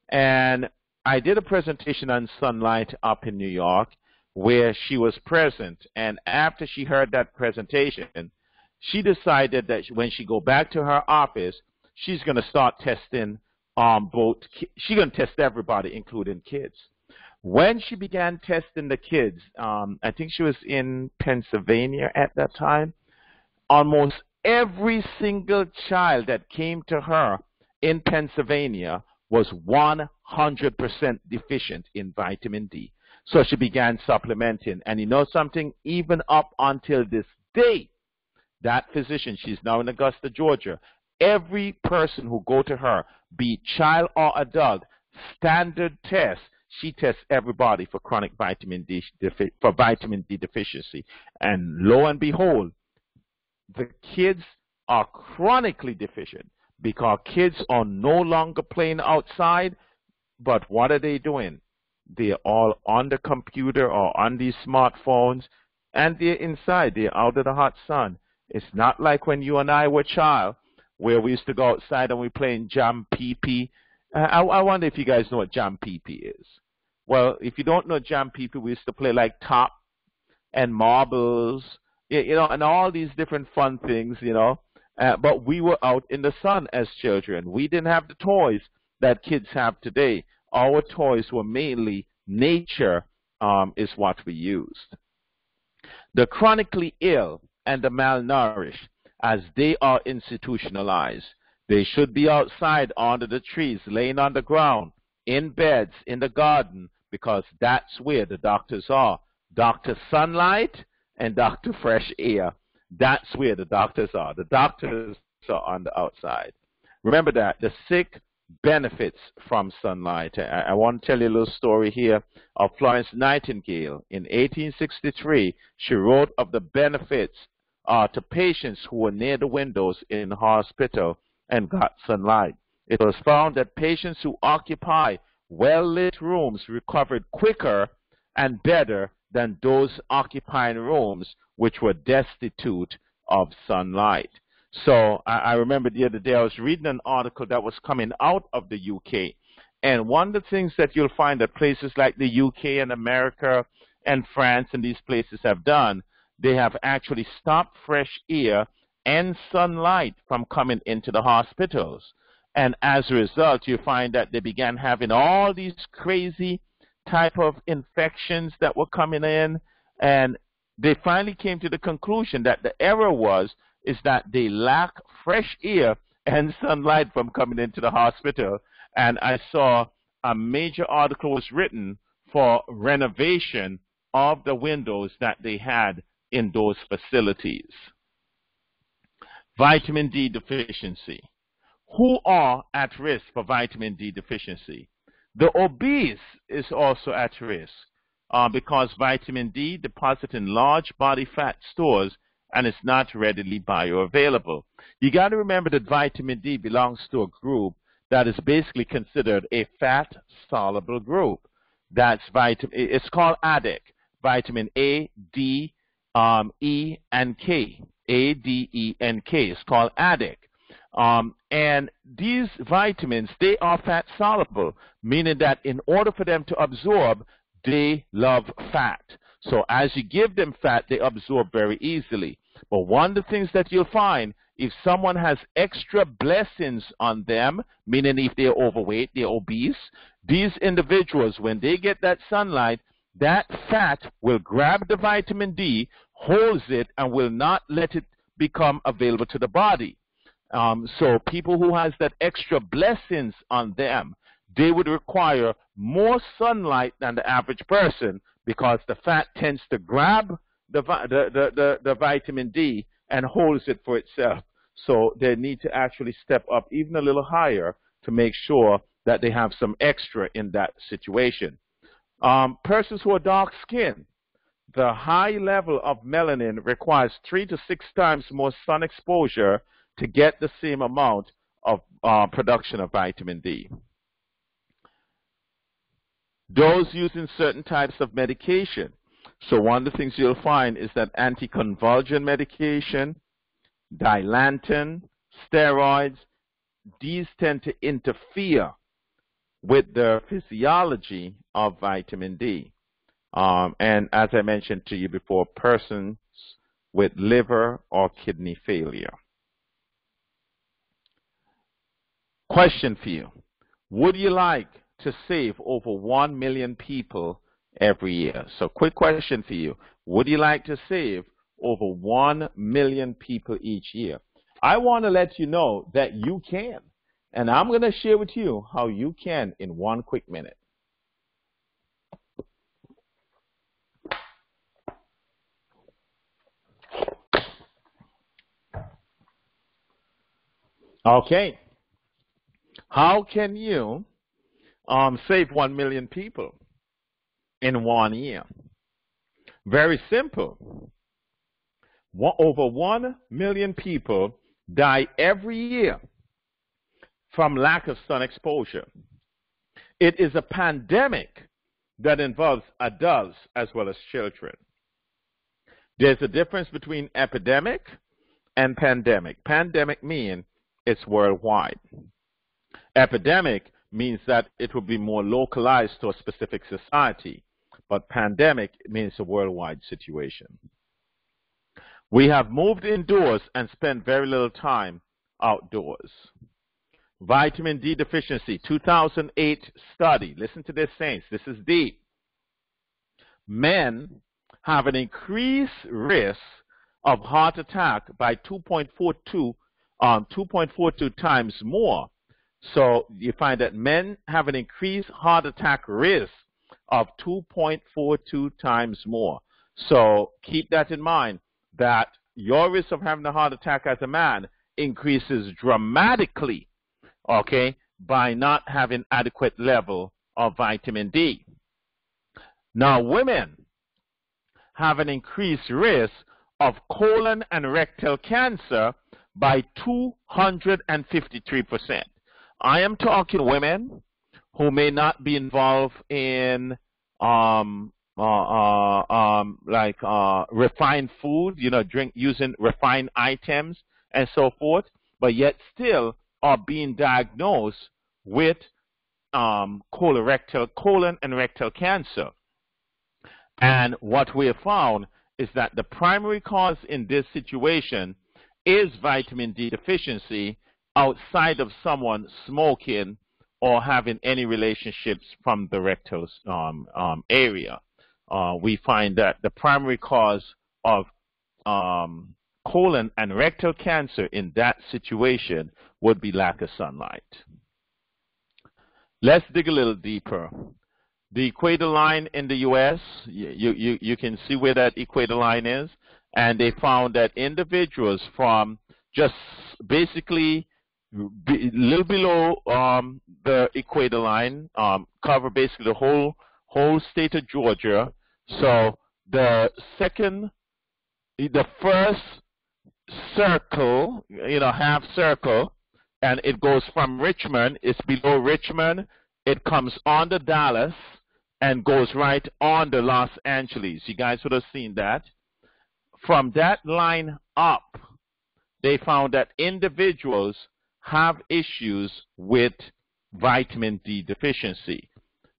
And I did a presentation on sunlight up in New York where she was present. And after she heard that presentation, she decided that when she go back to her office, she's going to start testing she's going to test everybody, including kids. When she began testing the kids, I think she was in Pennsylvania at that time, almost every single child that came to her in Pennsylvania was 100% deficient in vitamin D. So she began supplementing. And you know something? Even up until this day, that physician, she's now in Augusta, Georgia, every person who go to her, be it child or adult, standard test, she tests everybody for chronic vitamin D, for vitamin D deficiency. And lo and behold, the kids are chronically deficient because kids are no longer playing outside, but what are they doing? They're all on the computer or on these smartphones, and they're inside. They're out of the hot sun. It's not like when you and I were child, where we used to go outside and we playing jam pee-pee. I wonder if you guys know what jam pee-pee is. Well, if you don't know jam pee-pee, we used to play like top and marbles, and all these different fun things, but we were out in the sun as children. We didn't have the toys that kids have today. Our toys were mainly nature is what we used. The chronically ill and the malnourished, as they are institutionalized, they should be outside under the trees, laying on the ground, in beds, in the garden, because that's where the doctors are. Dr. Sunlight and Dr. Fresh Air. That's where the doctors are. The doctors are on the outside. Remember that. The sick benefits from sunlight. I want to tell you a little story here of Florence Nightingale. In 1863, she wrote of the benefits to patients who were near the windows in the hospital and got sunlight. It was found that patients who occupy well-lit rooms recovered quicker and better than those occupying rooms which were destitute of sunlight. So I remember the other day I was reading an article that was coming out of the UK, and one of the things that you'll find that places like the UK and America and France and these places have done, they have actually stopped fresh air and sunlight from coming into the hospitals. And as a result, you find that they began having all these crazy type of infections that were coming in, and they finally came to the conclusion that the error is that they lack fresh air and sunlight from coming into the hospital. And I saw a major article was written for renovation of the windows that they had in those facilities. Vitamin D deficiency. Who are at risk for vitamin D deficiency? The obese is also at risk because vitamin D deposits in large body fat stores and is not readily bioavailable. You got to remember that vitamin D belongs to a group that is basically considered a fat-soluble group. It's called ADEK, vitamin A, D, E, and K. A, D, E, and K. It's called ADEK. And these vitamins, they are fat-soluble, meaning that in order for them to absorb, they love fat. So as you give them fat, they absorb very easily. But one of the things that you'll find, if someone has extra blessings on them, meaning if they're overweight, they're obese, these individuals, when they get that sunlight, that fat will grab the vitamin D, holds it, and will not let it become available to the body. So people who has that extra blessings on them, they would require more sunlight than the average person because the fat tends to grab the vitamin D and holds it for itself. So they need to actually step up even a little higher to make sure that they have some extra in that situation. Persons who are dark skinned, the high level of melanin requires 3 to 6 times more sun exposure to get the same amount of production of vitamin D. Those using certain types of medication. So one of the things you'll find is that anticonvulsant medication, Dilantin, steroids, these tend to interfere with the physiology of vitamin D. And as I mentioned to you before, persons with liver or kidney failure. Question for you. Would you like to save over 1 million people every year? So quick question for you. Would you like to save over 1 million people each year? I want to let you know that you can. And I'm going to share with you how you can in 1 quick minute. Okay. How can you save 1 million people in 1 year? Very simple. Over 1 million people die every year from lack of sun exposure. It is a pandemic that involves adults as well as children. There's a difference between epidemic and pandemic. Pandemic means it's worldwide. Epidemic means that it will be more localized to a specific society, but pandemic means a worldwide situation. We have moved indoors and spent very little time outdoors. Vitamin D deficiency, 2008 study. Listen to this, saints. This is deep. Men have an increased risk of heart attack by 2.42 times more. So you find that men have an increased heart attack risk of 2.42 times more. So keep that in mind, that your risk of having a heart attack as a man increases dramatically, okay, by not having adequate level of vitamin D. Now, women have an increased risk of colon and rectal cancer by 253%. I am talking women who may not be involved in refined food, using refined items and so forth, but yet still are being diagnosed with colon and rectal cancer. And what we have found is that the primary cause in this situation is vitamin D deficiency outside of someone smoking or having any relationships from the rectal area. We find that the primary cause of colon and rectal cancer in that situation would be lack of sunlight. Let's dig a little deeper. The equator line in the U.S., you can see where that equator line is, and they found that individuals from just basically a little below the equator line cover basically the whole state of Georgia. So the first circle, half circle, and it goes from Richmond. It's below Richmond. It comes on to Dallas and goes right on to Los Angeles. You guys would have seen that. From that line up, they found that individuals have issues with vitamin D deficiency.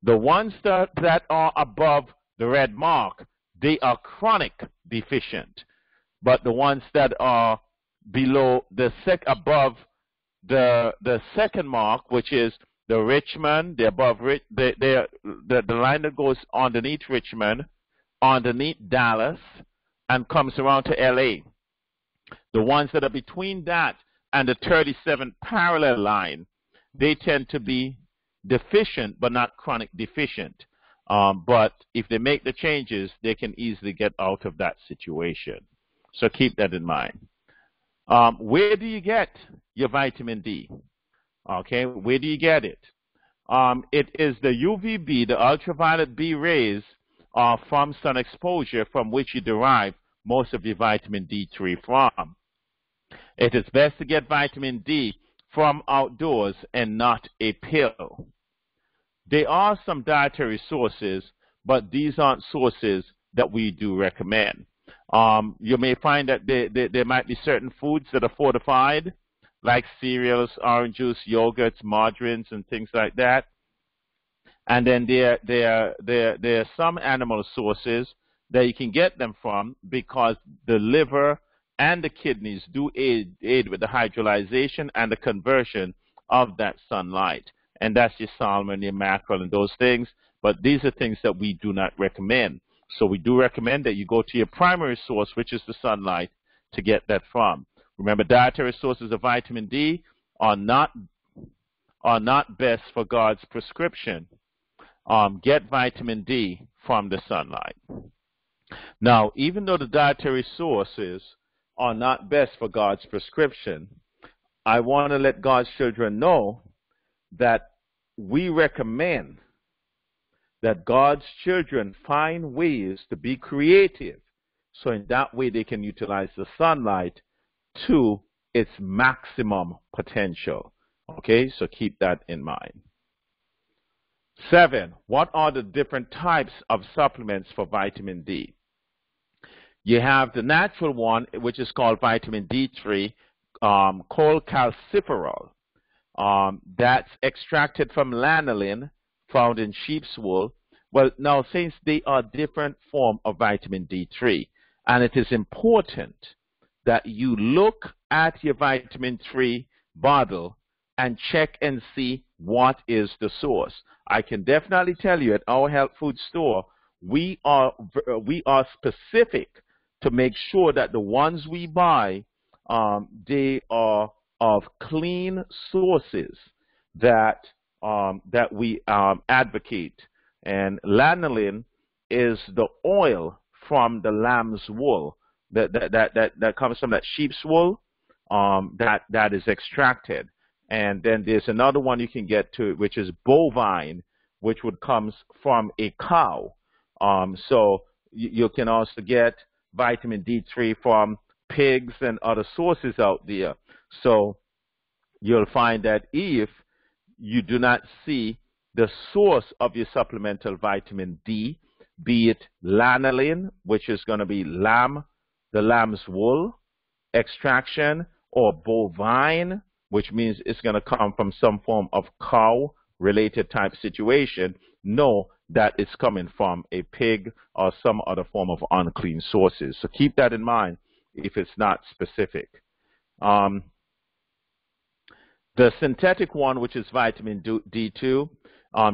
The ones that are above the red mark, they are chronic deficient. But the ones that are below above the second mark, which is the Richmond, the line that goes underneath Richmond, underneath Dallas, and comes around to LA. The ones that are between that and the 37 parallel line, they tend to be deficient but not chronic deficient. But if they make the changes, they can easily get out of that situation. So keep that in mind. Where do you get your vitamin D? Okay, where do you get it? It is the UVB, the ultraviolet B rays from sun exposure, from which you derive most of your vitamin D3 from. It is best to get vitamin D from outdoors and not a pill. There are some dietary sources, but these aren't sources that we do recommend. You may find that there might be certain foods that are fortified, like cereals, orange juice, yogurts, margarines, and things like that. And then there are some animal sources that you can get them from, because the liver and the kidneys do aid with the hydrolyzation and the conversion of that sunlight. And that's your salmon, your mackerel, and those things. But these are things that we do not recommend. So we do recommend that you go to your primary source, which is the sunlight, to get that from. Remember, dietary sources of vitamin D are not best for God's prescription. Get vitamin D from the sunlight. Now, even though the dietary sources are not best for God's prescription, I want to let God's children know that we recommend that God's children find ways to be creative, so in that way they can utilize the sunlight to its maximum potential. Okay, so keep that in mind. 7, what are the different types of supplements for vitamin D? You have the natural one, which is called vitamin D3, cholecalciferol. That's extracted from lanolin, found in sheep's wool. Well, now, since they are different form of vitamin D3, and it is important that you look at your vitamin 3 bottle and check and see what is the source. I can definitely tell you at our health food store, we are specific to make sure that the ones we buy, they are of clean sources that we advocate. And lanolin is the oil from the lamb's wool that comes from that sheep's wool that is extracted. And then there's another one you can get to, which is bovine, which would comes from a cow. So you can also get vitamin D3 from pigs and other sources out there. So you'll find that if you do not see the source of your supplemental vitamin D, be it lanolin, which is going to be the lamb's wool extraction, or bovine, which means it's going to come from some form of cow-related type situation, know that it's coming from a pig or some other form of unclean sources. So keep that in mind if it's not specific. Um, the synthetic one, which is vitamin D2,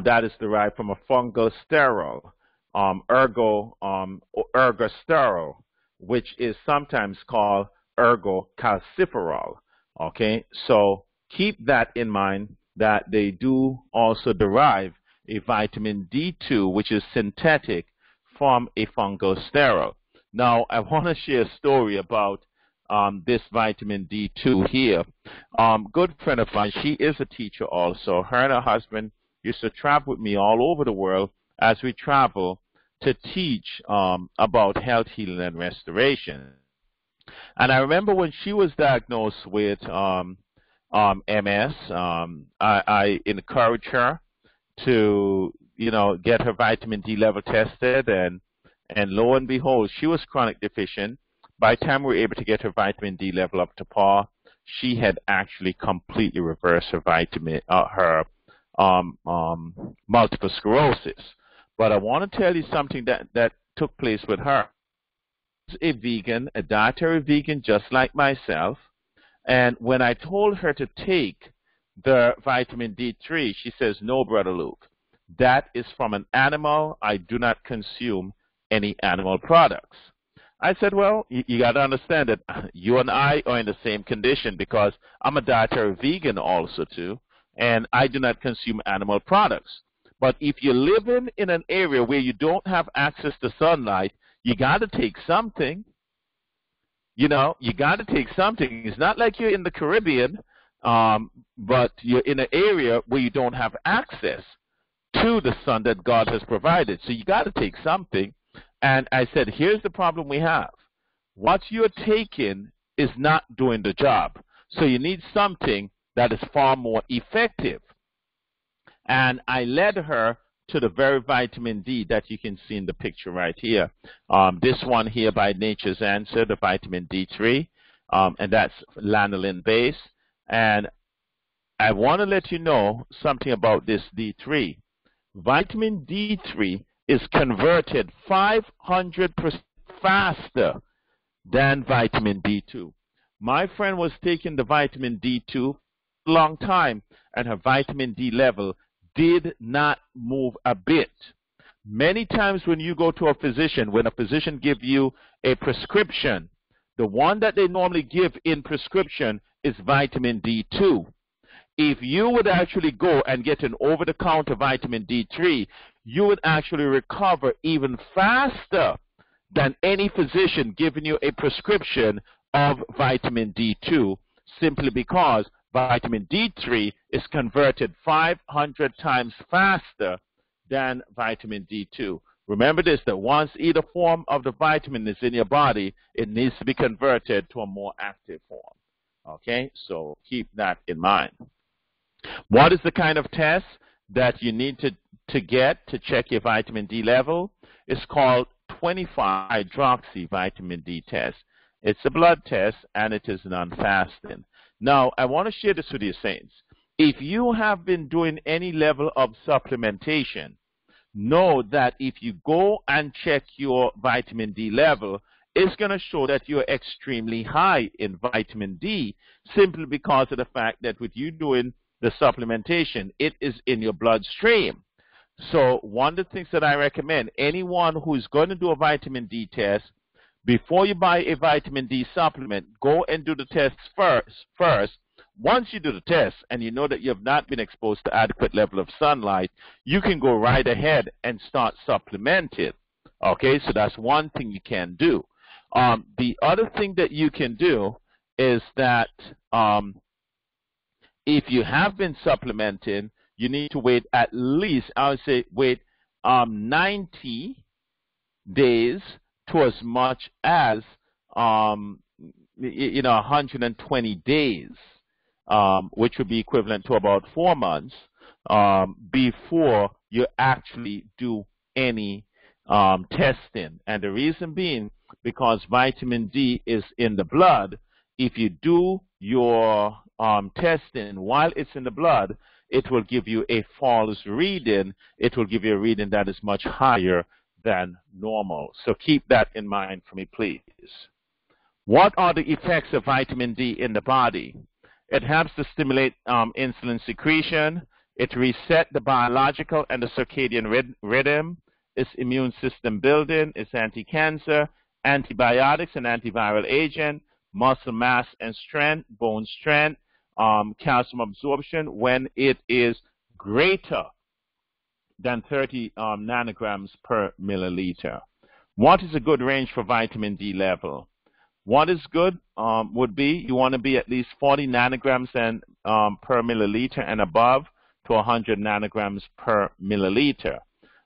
that is derived from a fungal sterol, ergosterol, which is sometimes called ergocalciferol. Okay, so keep that in mind that they do also derive a vitamin D2, which is synthetic from a fungal sterol. Now, I want to share a story about this vitamin D2 here. Good friend of mine, she is a teacher also. Her and her husband used to travel with me all over the world as we travel to teach about health, healing, and restoration. And I remember when she was diagnosed with MS, I encouraged her to, get her vitamin D level tested, and lo and behold, she was chronic deficient. By the time we were able to get her vitamin D level up to par, she had actually completely reversed her multiple sclerosis. But I want to tell you something that took place with her. She's a vegan, a dietary vegan, just like myself. And when I told her to take the vitamin D3, she says, "No, Brother Luke, that is from an animal. I do not consume any animal products." I said, "Well, you got to understand that you and I are in the same condition, because I'm a dietary vegan also too, and I do not consume animal products. But if you're living in an area where you don't have access to sunlight, you got to take something. You got to take something. It's not like you're in the Caribbean, but you're in an area where you don't have access to the sun that God has provided. So you got to take something." And I said, "Here's the problem we have. What you're taking is not doing the job. So you need something that is far more effective." And I led her to the very vitamin D that you can see in the picture right here. This one here by Nature's Answer, the vitamin D3, and that's lanolin base. And I want to let you know something about this D3. Vitamin D3 is converted 500% faster than vitamin D2. My friend was taking the vitamin D2 a long time, and her vitamin D level did not move a bit. Many times when you go to a physician, when a physician gives you a prescription, the one that they normally give in prescription is vitamin D2. If you would actually go and get an over-the-counter vitamin D3, you would actually recover even faster than any physician giving you a prescription of vitamin D2, simply because vitamin D3 is converted 500 times faster than vitamin D2. Remember this, that once either form of the vitamin is in your body, it needs to be converted to a more active form. Okay, so keep that in mind. What is the kind of test that you need to get to check your vitamin D level? It's called 25-hydroxy vitamin D test. It's a blood test, and it is non-fasting. Now, I want to share this with you, saints. If you have been doing any level of supplementation, know that if you go and check your vitamin D level, it's going to show that you're extremely high in vitamin D, simply because of the fact that with you doing the supplementation, it is in your bloodstream. So one of the things that I recommend, anyone who's going to do a vitamin D test, before you buy a vitamin D supplement, go and do the test first. Once you do the test and you know that you have not been exposed to adequate level of sunlight, you can go right ahead and start supplementing. Okay, so that's one thing you can do. The other thing that you can do is that if you have been supplementing, you need to wait at least, I would say, wait 90 days to as much as 120 days, which would be equivalent to about 4 months, before you actually do any testing. And the reason being, because vitamin D is in the blood, if you do your testing while it's in the blood, it will give you a false reading. It will give you a reading that is much higher than normal. So keep that in mind for me, please. What are the effects of vitamin D in the body? It helps to stimulate insulin secretion. It resets the biological and the circadian rhythm. It's immune system building. It's anti-cancer, antibiotics and antiviral agent, muscle mass and strength, bone strength, calcium absorption when it is greater than 30 nanograms per milliliter. What is a good range for vitamin D level? What is good would be you want to be at least 40 nanograms per milliliter and above to 100 nanograms per milliliter.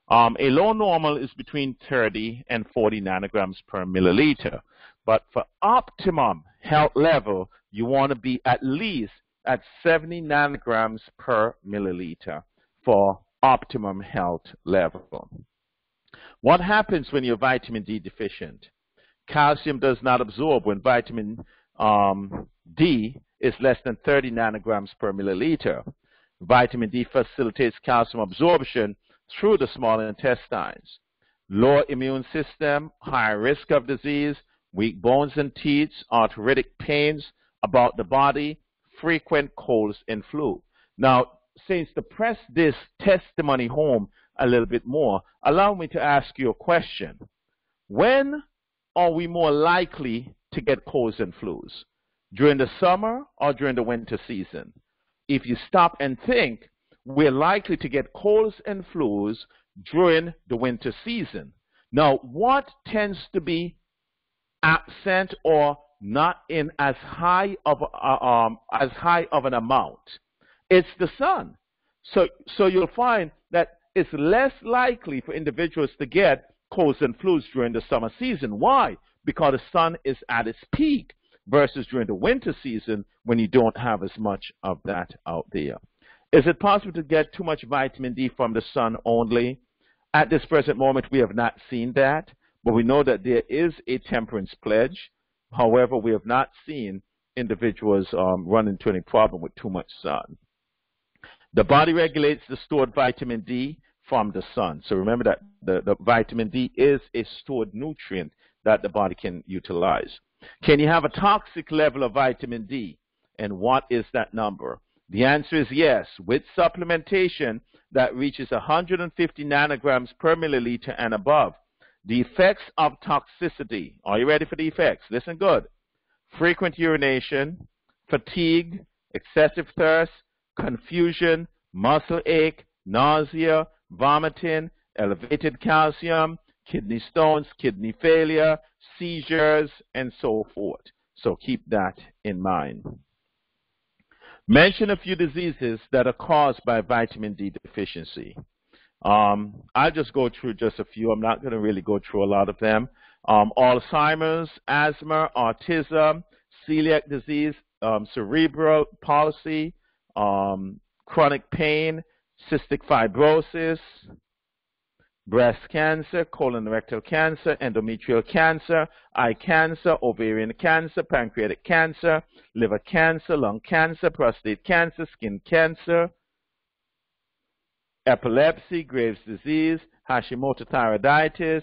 A low normal is between 30 and 40 nanograms per milliliter. But for optimum health level, you want to be at least at 70 nanograms per milliliter for optimum health level. What happens when you're vitamin D deficient? Calcium does not absorb when vitamin D is less than 30 nanograms per milliliter. Vitamin D facilitates calcium absorption through the small intestines. Lower immune system, higher risk of disease, weak bones and teeth, arthritic pains about the body, frequent colds and flu. Now, saints, to press this testimony home a little bit more, allow me to ask you a question. When are we more likely to get colds and flus? During the summer or during the winter season? If you stop and think, we're likely to get colds and flus during the winter season. Now, what tends to be absent or not in as high of an amount? It's the sun. So you'll find that it's less likely for individuals to get colds and flus during the summer season. Why? Because the sun is at its peak versus during the winter season when you don't have as much of that out there. Is it possible to get too much vitamin D from the sun only? At this present moment, we have not seen that, but we know that there is a temperance pledge. However, we have not seen individuals run into any problem with too much sun. The body regulates the stored vitamin D from the sun. So remember that the vitamin D is a stored nutrient that the body can utilize. Can you have a toxic level of vitamin D? And what is that number? The answer is yes. With supplementation that reaches 150 nanograms per milliliter and above. The effects of toxicity. Are you ready for the effects? Listen good. Frequent urination, fatigue, excessive thirst, confusion, muscle ache, nausea, vomiting, elevated calcium, kidney stones, kidney failure, seizures, and so forth. So keep that in mind. Mention a few diseases that are caused by vitamin D deficiency. I'll just go through just a few. I'm not going to really go through a lot of them. Alzheimer's, asthma, autism, celiac disease, cerebral palsy, chronic pain, cystic fibrosis, breast cancer, colon rectal cancer, endometrial cancer, eye cancer, ovarian cancer, pancreatic cancer, liver cancer, lung cancer, prostate cancer, skin cancer, epilepsy, Graves' disease, Hashimoto thyroiditis,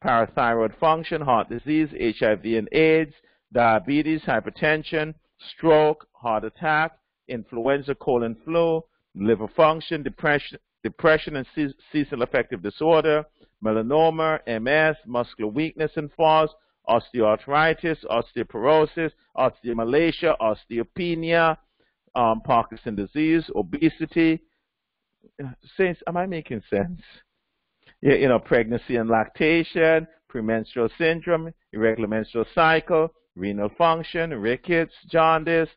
parathyroid function, heart disease, HIV and AIDS, diabetes, hypertension, stroke, heart attack, influenza, colon flu, liver function, depression and seasonal affective disorder, melanoma, MS, muscular weakness and falls, osteoarthritis, osteoporosis, osteomalacia, osteopenia, Parkinson's disease, obesity. Saints, am I making sense? You know, pregnancy and lactation, premenstrual syndrome, irregular menstrual cycle, renal function, rickets, jaundice,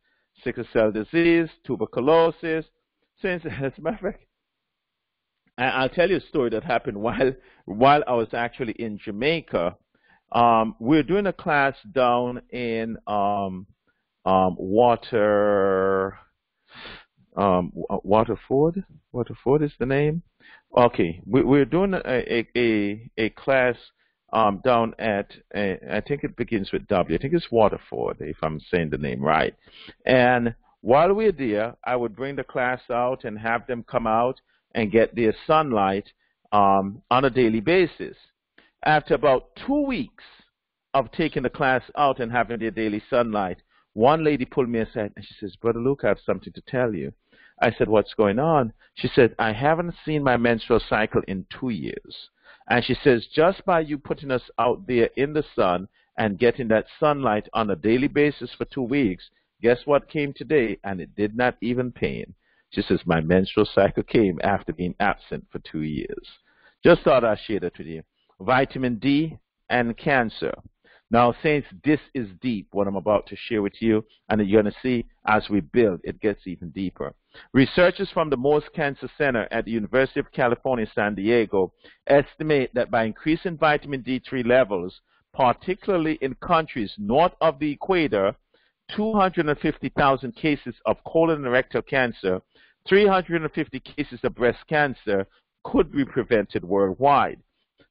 sickle cell disease, tuberculosis. Saints, as a matter of fact, I'll tell you a story that happened while I was actually in Jamaica. We were doing a class down in Waterford. Waterford is the name. Okay, we're doing a class down at I think it begins with W. I think it's Waterford, if I'm saying the name right. And while we're there, I would bring the class out and have them come out and get their sunlight on a daily basis. After about 2 weeks of taking the class out and having their daily sunlight, one lady pulled me aside and she says, Brother Luke, I have something to tell you. I said, what's going on? She said, I haven't seen my menstrual cycle in 2 years. And she says, just by you putting us out there in the sun and getting that sunlight on a daily basis for 2 weeks, guess what came today? And it did not even pain. She says, my menstrual cycle came after being absent for 2 years. Just thought I'd share that with you. Vitamin D and cancer. Now, saints, this is deep, what I'm about to share with you, and you're going to see as we build, it gets even deeper. Researchers from the Mohs Cancer Center at the University of California, San Diego, estimate that by increasing vitamin D3 levels, particularly in countries north of the equator, 250,000 cases of colon and rectal cancer, 350 cases of breast cancer could be prevented worldwide.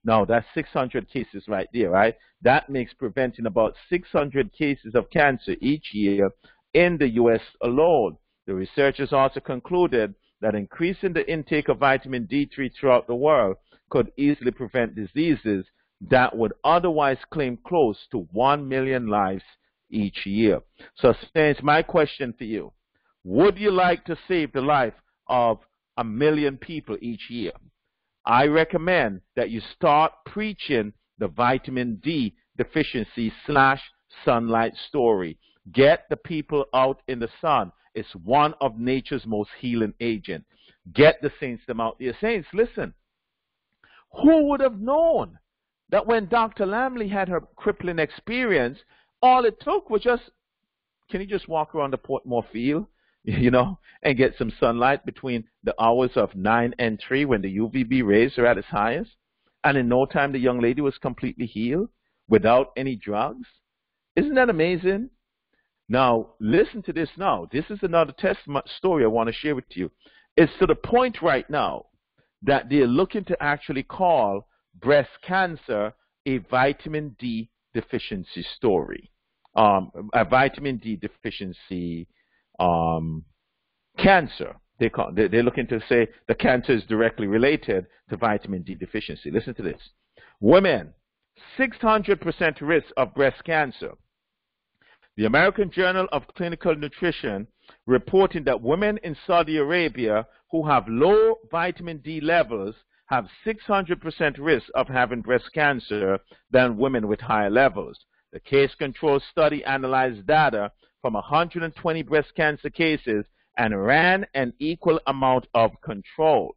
Now, that's 600 cases right there, right? That makes preventing about 600 cases of cancer each year in the U.S. alone. The researchers also concluded that increasing the intake of vitamin D3 throughout the world could easily prevent diseases that would otherwise claim close to 1 million lives each year. So, Saints, my question for you, would you like to save the life of 1 million people each year? I recommend that you start preaching the vitamin D deficiency / sunlight story. Get the people out in the sun. It's one of nature's most healing agents. Get the saints them out there. Saints, listen. Who would have known that when Dr. Lamley had her crippling experience, all it took was just, can you just walk around the Portmore field? You know, and get some sunlight between the hours of 9 and 3 when the UVB rays are at its highest. And in no time, the young lady was completely healed without any drugs. Isn't that amazing? Now, listen to this now. This is another testament story I want to share with you. It's to the point right now that they're looking to actually call breast cancer a vitamin D deficiency story. A vitamin D deficiency cancer. They're looking to say the cancer is directly related to vitamin D deficiency. Listen to this. Women, 600% risk of breast cancer. The American Journal of Clinical Nutrition reporting that women in Saudi Arabia who have low vitamin D levels have 600% risk of having breast cancer than women with higher levels. The case-control study analyzed data from 120 breast cancer cases and ran an equal amount of controls.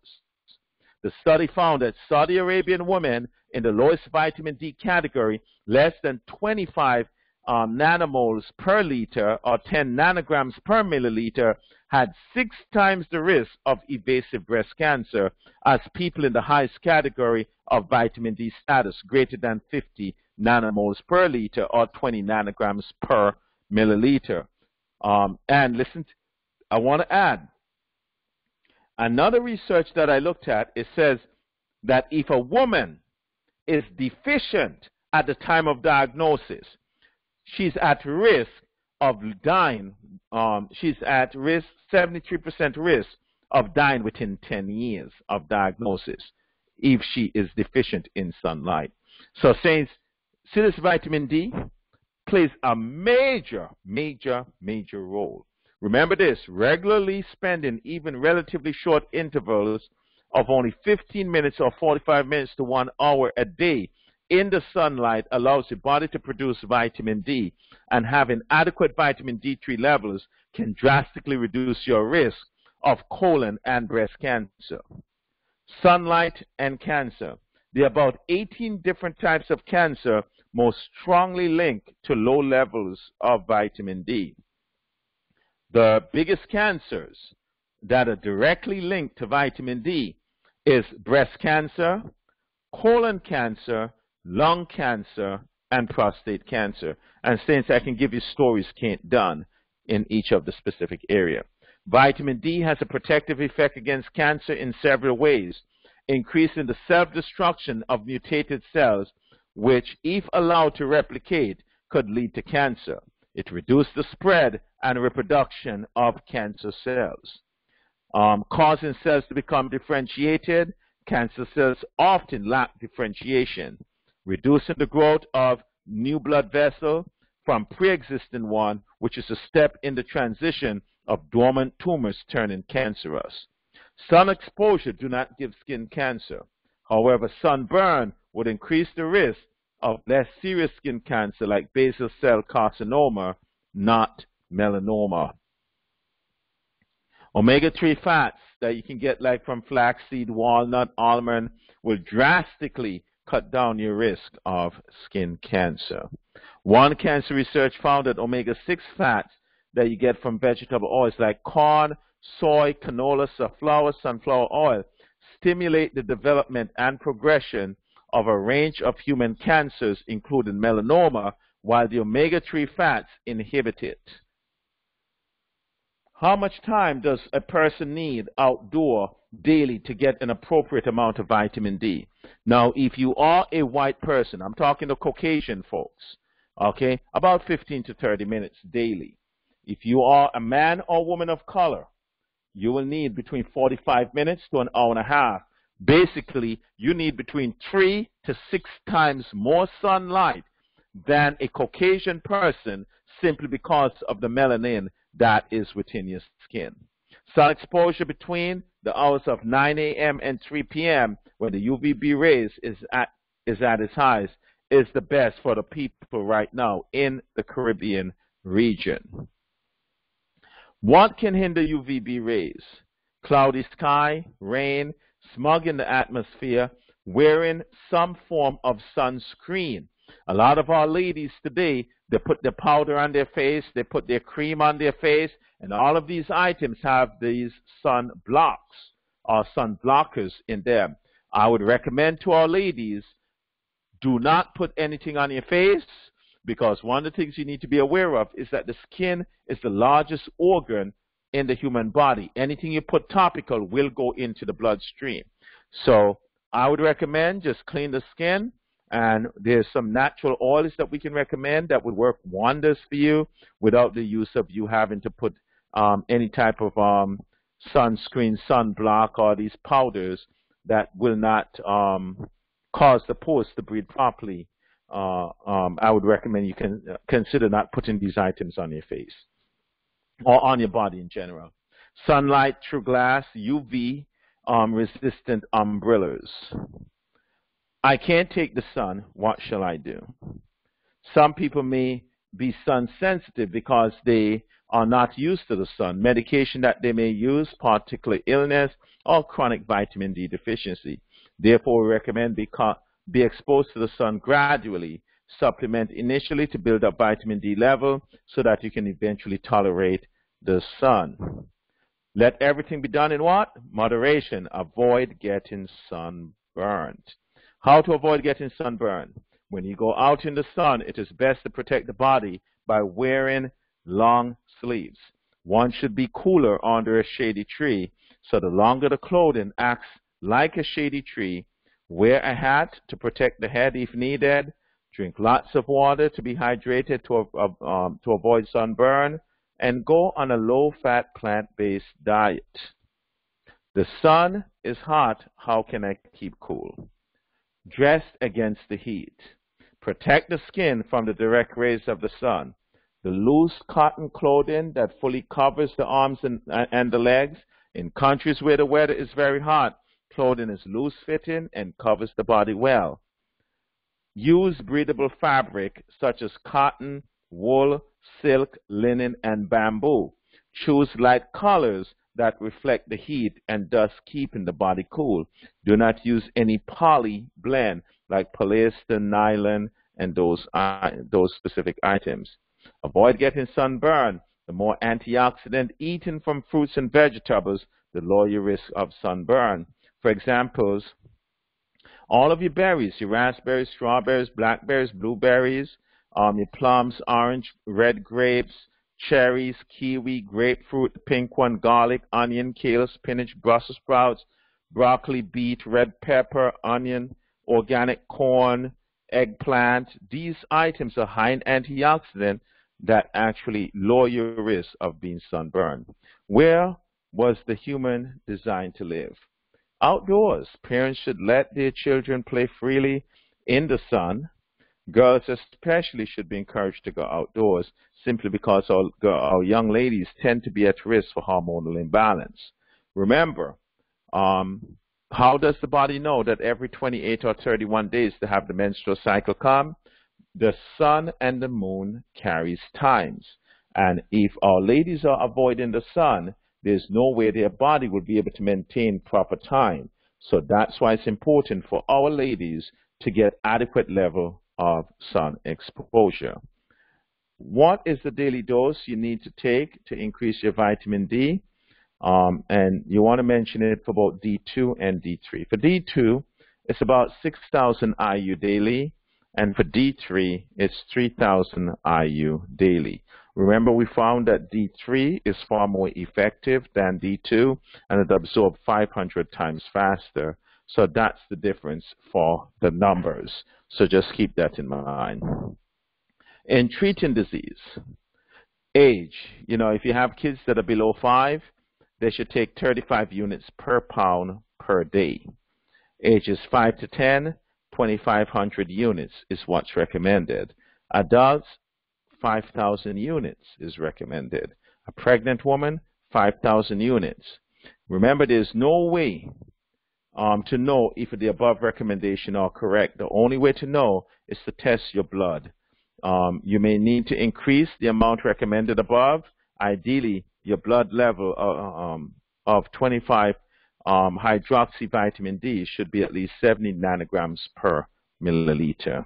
The study found that Saudi Arabian women in the lowest vitamin D category, less than 25 nanomoles per liter or 10 nanograms per milliliter, had 6 times the risk of evasive breast cancer as people in the highest category of vitamin D status, greater than 50 nanomoles per liter or 20 nanograms per milliliter. And listen, I want to add, another research that I looked at, it says that if a woman is deficient at the time of diagnosis, she's at risk of dying. She's at risk, 73% risk of dying within 10 years of diagnosis if she is deficient in sunlight. So, saints, see this vitamin D plays a major role. Remember this, regularly spending even relatively short intervals of only 15 minutes or 45 minutes to 1 hour a day in the sunlight allows the body to produce vitamin D, and having adequate vitamin D3 levels can drastically reduce your risk of colon and breast cancer. Sunlight and cancer. There are about 18 different types of cancer most strongly linked to low levels of vitamin D. The biggest cancers that are directly linked to vitamin D is breast cancer, colon cancer, lung cancer, and prostate cancer. And since I can give you stories done in each of the specific area. Vitamin D has a protective effect against cancer in several ways, increasing the self-destruction of mutated cells, which, if allowed to replicate, could lead to cancer. It reduces the spread and reproduction of cancer cells. Causing cells to become differentiated, cancer cells often lack differentiation, reducing the growth of new blood vessel from pre-existing one, which is a step in the transition of dormant tumors turning cancerous. Sun exposure do not give skin cancer. However, sunburn would increase the risk of less serious skin cancer like basal cell carcinoma, not melanoma. Omega-3 fats that you can get like from flaxseed, walnut, almond will drastically cut down your risk of skin cancer. One cancer research found that omega-6 fats that you get from vegetable oils like corn, soy, canola, safflower, sunflower oil stimulate the development and progression of a range of human cancers, including melanoma, while the omega-3 fats inhibit it. How much time does a person need outdoor daily to get an appropriate amount of vitamin D? Now, if you are a white person, I'm talking to Caucasian folks, okay, about 15 to 30 minutes daily. If you are a man or woman of color, you will need between 45 minutes to an hour and a half. Basically, you need between 3 to 6 times more sunlight than a Caucasian person simply because of the melanin that is within your skin. Sun exposure between the hours of 9 a.m. and 3 p.m. when the UVB rays is at its highest is the best for the people right now in the Caribbean region. What can hinder UVB rays? Cloudy sky, rain, smog in the atmosphere, wearing some form of sunscreen. A lot of our ladies today, they put their powder on their face, they put their cream on their face, and all of these items have these sun blocks or sun blockers in them. I would recommend to our ladies, do not put anything on your face, because one of the things you need to be aware of is that the skin is the largest organ in the human body. Anything you put topical will go into the bloodstream. So I would recommend just clean the skin, and there's some natural oils that we can recommend that would work wonders for you without the use of you having to put any type of sunscreen, sunblock, or these powders that will not cause the pores to breathe properly. I would recommend you can consider not putting these items on your face or on your body in general. Sunlight through glass, UV resistant umbrellas. I can't take the sun. What shall I do? Some people may be sun sensitive because they are not used to the sun. Medication that they may use, particular illness or chronic vitamin D deficiency. Therefore, we recommend be exposed to the sun gradually. Supplement initially to build up vitamin D level so that you can eventually tolerate the sun. Let everything be done in what? Moderation. Avoid getting sunburned. How to avoid getting sunburned? When you go out in the sun, it is best to protect the body by wearing long sleeves. One should be cooler under a shady tree, so the longer the clothing acts like a shady tree. Wear a hat to protect the head if needed. Drink lots of water to be hydrated to avoid sunburn. And go on a low-fat plant-based diet. The sun is hot. How can I keep cool? Dress against the heat. Protect the skin from the direct rays of the sun. The loose cotton clothing that fully covers the arms and the legs. In countries where the weather is very hot, clothing is loose-fitting and covers the body well. Use breathable fabric such as cotton, wool, silk, linen, and bamboo. Choose light colors that reflect the heat and thus keeping the body cool. Do not use any poly blend like polyester, nylon, and those specific items. Avoid getting sunburn. The more antioxidant eaten from fruits and vegetables, the lower your risk of sunburn. For examples, all of your berries, your raspberries, strawberries, blackberries, blueberries, your plums, orange, red grapes, cherries, kiwi, grapefruit, pink one, garlic, onion, kale, spinach, Brussels sprouts, broccoli, beet, red pepper, onion, organic corn, eggplant. These items are high in antioxidant that actually lower your risk of being sunburned. Where was the human designed to live? Outdoors. Parents should let their children play freely in the sun. Girls especially should be encouraged to go outdoors simply because our young ladies tend to be at risk for hormonal imbalance. Remember, how does the body know that every 28 or 31 days to have the menstrual cycle come? The sun and the moon carries times. And if our ladies are avoiding the sun, there's no way their body will be able to maintain proper time. So that's why it's important for our ladies to get adequate level of sun exposure. What is the daily dose you need to take to increase your vitamin D? And you want to mention it for both D2 and D3. For D2, it's about 6,000 IU daily, and for D3, it's 3,000 IU daily. Remember, we found that D3 is far more effective than D2, and it absorbs 500 times faster. So that's the difference for the numbers. So just keep that in mind. In treating disease, age, if you have kids that are below 5, they should take 35 units per pound per day. Ages 5 to 10, 2,500 units is what's recommended. Adults, 5,000 units is recommended. A pregnant woman, 5,000 units. Remember, there's no way to know if the above recommendation are correct. The only way to know is to test your blood. You may need to increase the amount recommended above. Ideally, your blood level of 25 hydroxy vitamin D should be at least 70 nanograms per milliliter.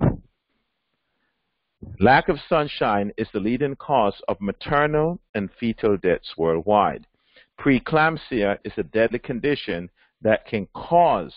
Lack of sunshine is the leading cause of maternal and fetal deaths worldwide. Preeclampsia is a deadly condition that can cause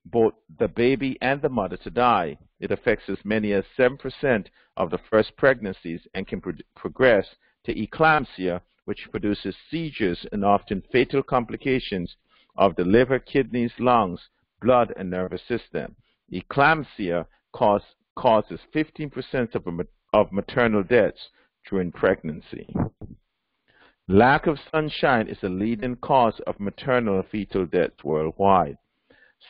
both the baby and the mother to die. It affects as many as 7% of the first pregnancies and can progress to eclampsia, which produces seizures and often fatal complications of the liver, kidneys, lungs, blood, and nervous system. Eclampsia causes 15% of maternal deaths during pregnancy. Lack of sunshine is the leading cause of maternal and fetal death worldwide.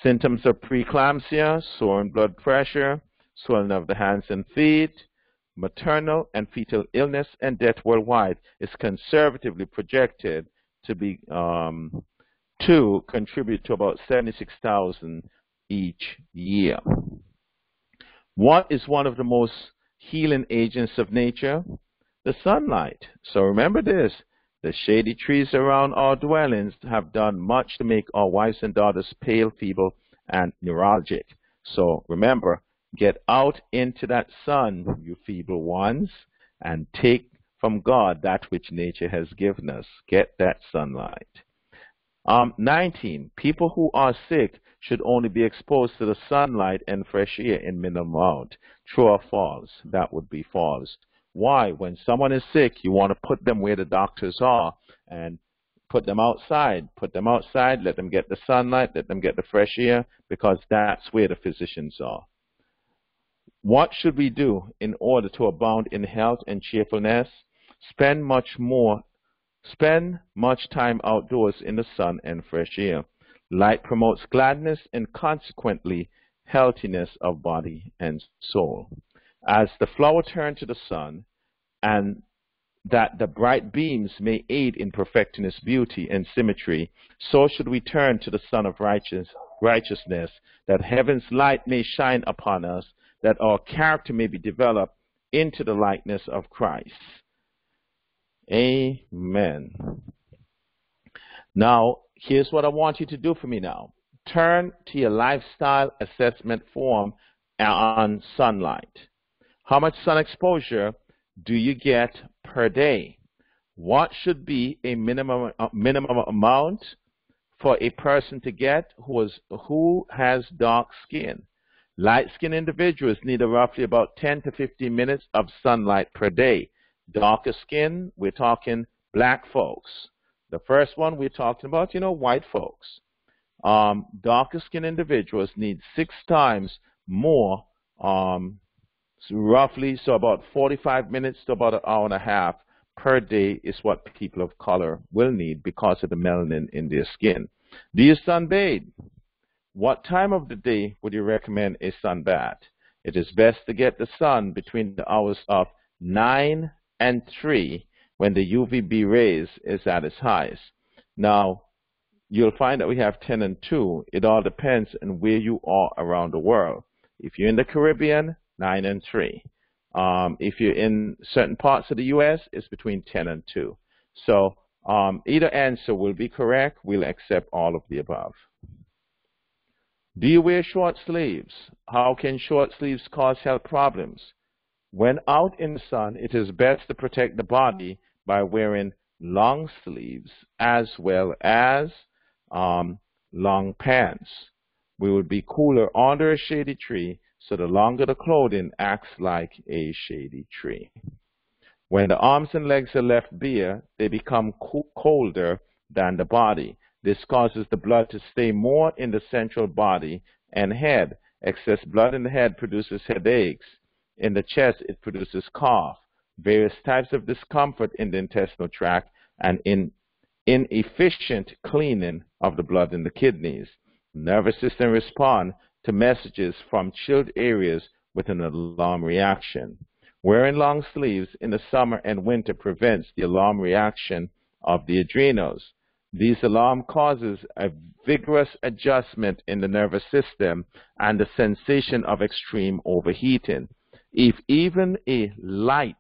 Symptoms of preeclampsia: soaring blood pressure, swelling of the hands and feet. Maternal and fetal illness and death worldwide is conservatively projected to be to contribute to about 76,000 each year. What is one of the most healing agents of nature? The sunlight. So remember this: the shady trees around our dwellings have done much to make our wives and daughters pale, feeble, and neuralgic. So remember, get out into that sun, you feeble ones, and take from God that which nature has given us. Get that sunlight. 19. People who are sick should only be exposed to the sunlight and fresh air in minimal amount. True or false? That would be false. Why? When someone is sick, you want to put them where the doctors are and put them outside. Put them outside, let them get the sunlight, let them get the fresh air, because that's where the physicians are. What should we do in order to abound in health and cheerfulness? Spend much time outdoors in the sun and fresh air. Light promotes gladness and consequently healthiness of body and soul. As the flower turns to the sun, and that the bright beams may aid in perfecting its beauty and symmetry, so should we turn to the Sun of righteousness, that heaven's light may shine upon us, that our character may be developed into the likeness of Christ. Amen. Now, here's what I want you to do for me now. Turn to your lifestyle assessment form on sunlight. How much sun exposure do you get per day? What should be a minimum amount for a person to get who has dark skin? Light-skinned individuals need roughly about 10 to 15 minutes of sunlight per day. Darker skin, we're talking black folks. The first one we're talking about, white folks. Darker skin individuals need 6 times more, roughly, so about 45 minutes to about an hour and a half per day is what people of color will need because of the melanin in their skin. Do you sunbathe? What time of the day would you recommend a sunbath? It is best to get the sun between the hours of 9 and 3 when the UVB rays is at its highest. Now, you'll find that we have 10 and 2. It all depends on where you are around the world. If you're in the Caribbean, 9 and 3. If you're in certain parts of the U.S., it's between 10 and 2. So either answer will be correct. We'll accept all of the above. Do you wear short sleeves? How can short sleeves cause health problems? When out in the sun, it is best to protect the body by wearing long sleeves as well as long pants. We would be cooler under a shady tree, so the longer the clothing acts like a shady tree. When the arms and legs are left bare, they become colder than the body. This causes the blood to stay more in the central body and head. Excess blood in the head produces headaches. In the chest, it produces cough, various types of discomfort in the intestinal tract, and inefficient cleaning of the blood in the kidneys. The nervous system responds to messages from chilled areas with an alarm reaction. Wearing long sleeves in the summer and winter prevents the alarm reaction of the adrenals. These alarm causes a vigorous adjustment in the nervous system and the sensation of extreme overheating. If even a light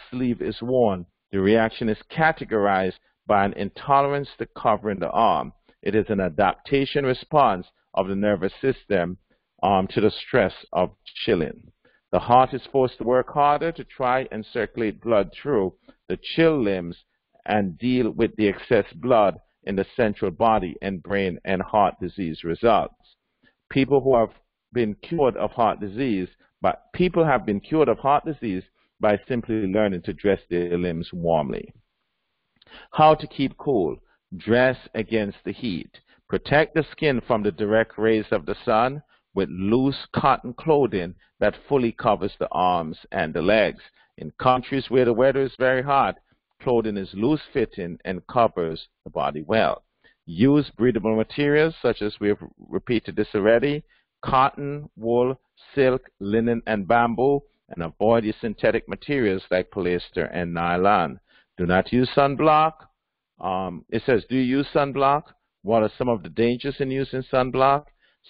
sleeve is worn, the reaction is categorized by an intolerance to covering the arm. It is an adaptation response of the nervous system to the stress of chilling. The heart is forced to work harder to try and circulate blood through the chill limbs and deal with the excess blood in the central body, and brain and heart disease results. People have been cured of heart disease by simply learning to dress their limbs warmly. How to keep cool? Dress against the heat. Protect the skin from the direct rays of the sun with loose cotton clothing that fully covers the arms and the legs. In countries where the weather is very hot, clothing is loose-fitting and covers the body well. Use breathable materials such as we have repeated this already: cotton, wool, silk, linen, and bamboo, and avoid the synthetic materials like polyester and nylon. Do not use sunblock. It says, do you use sunblock? What are some of the dangers in using sunblock?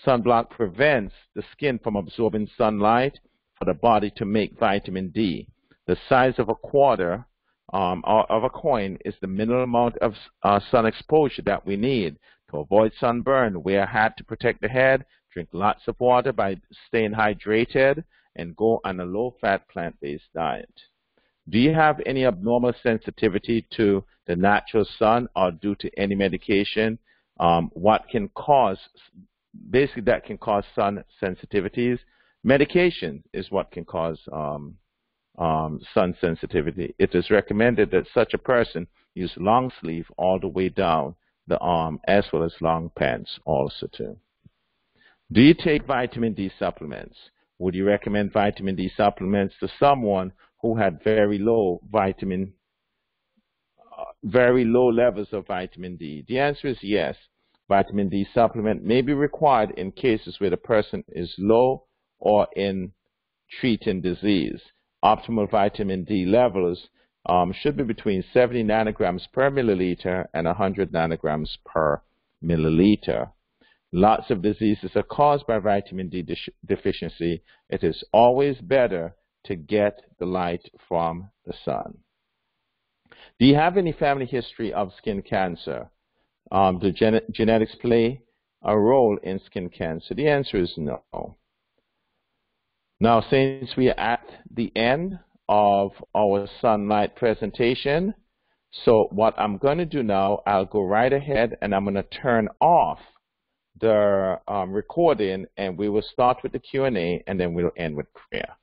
Sunblock prevents the skin from absorbing sunlight for the body to make vitamin D. The size of a quarter of a coin is the minimum amount of sun exposure that we need. To avoid sunburn, wear a hat to protect the head, drink lots of water by staying hydrated, and go on a low-fat plant-based diet. Do you have any abnormal sensitivity to the natural sun or due to any medication? What can cause, basically that can cause sun sensitivities? Medication is what can cause sun sensitivity. It is recommended that such a person use long sleeve all the way down the arm, as well as long pants also too. Do you take vitamin D supplements? Would you recommend vitamin D supplements to someone who had very low levels of vitamin D? The answer is yes. Vitamin D supplement may be required in cases where the person is low or in treating disease. Optimal vitamin D levels should be between 70 nanograms per milliliter and 100 nanograms per milliliter. Lots of diseases are caused by vitamin D deficiency. It is always better to get the light from the sun. Do you have any family history of skin cancer? Do genetics play a role in skin cancer? The answer is no. Now, since we are at the end of our sunlight presentation, so what I'm going to do now, I'll go right ahead and I'm going to turn off the recording, and we will start with the Q&A, and then we'll end with prayer.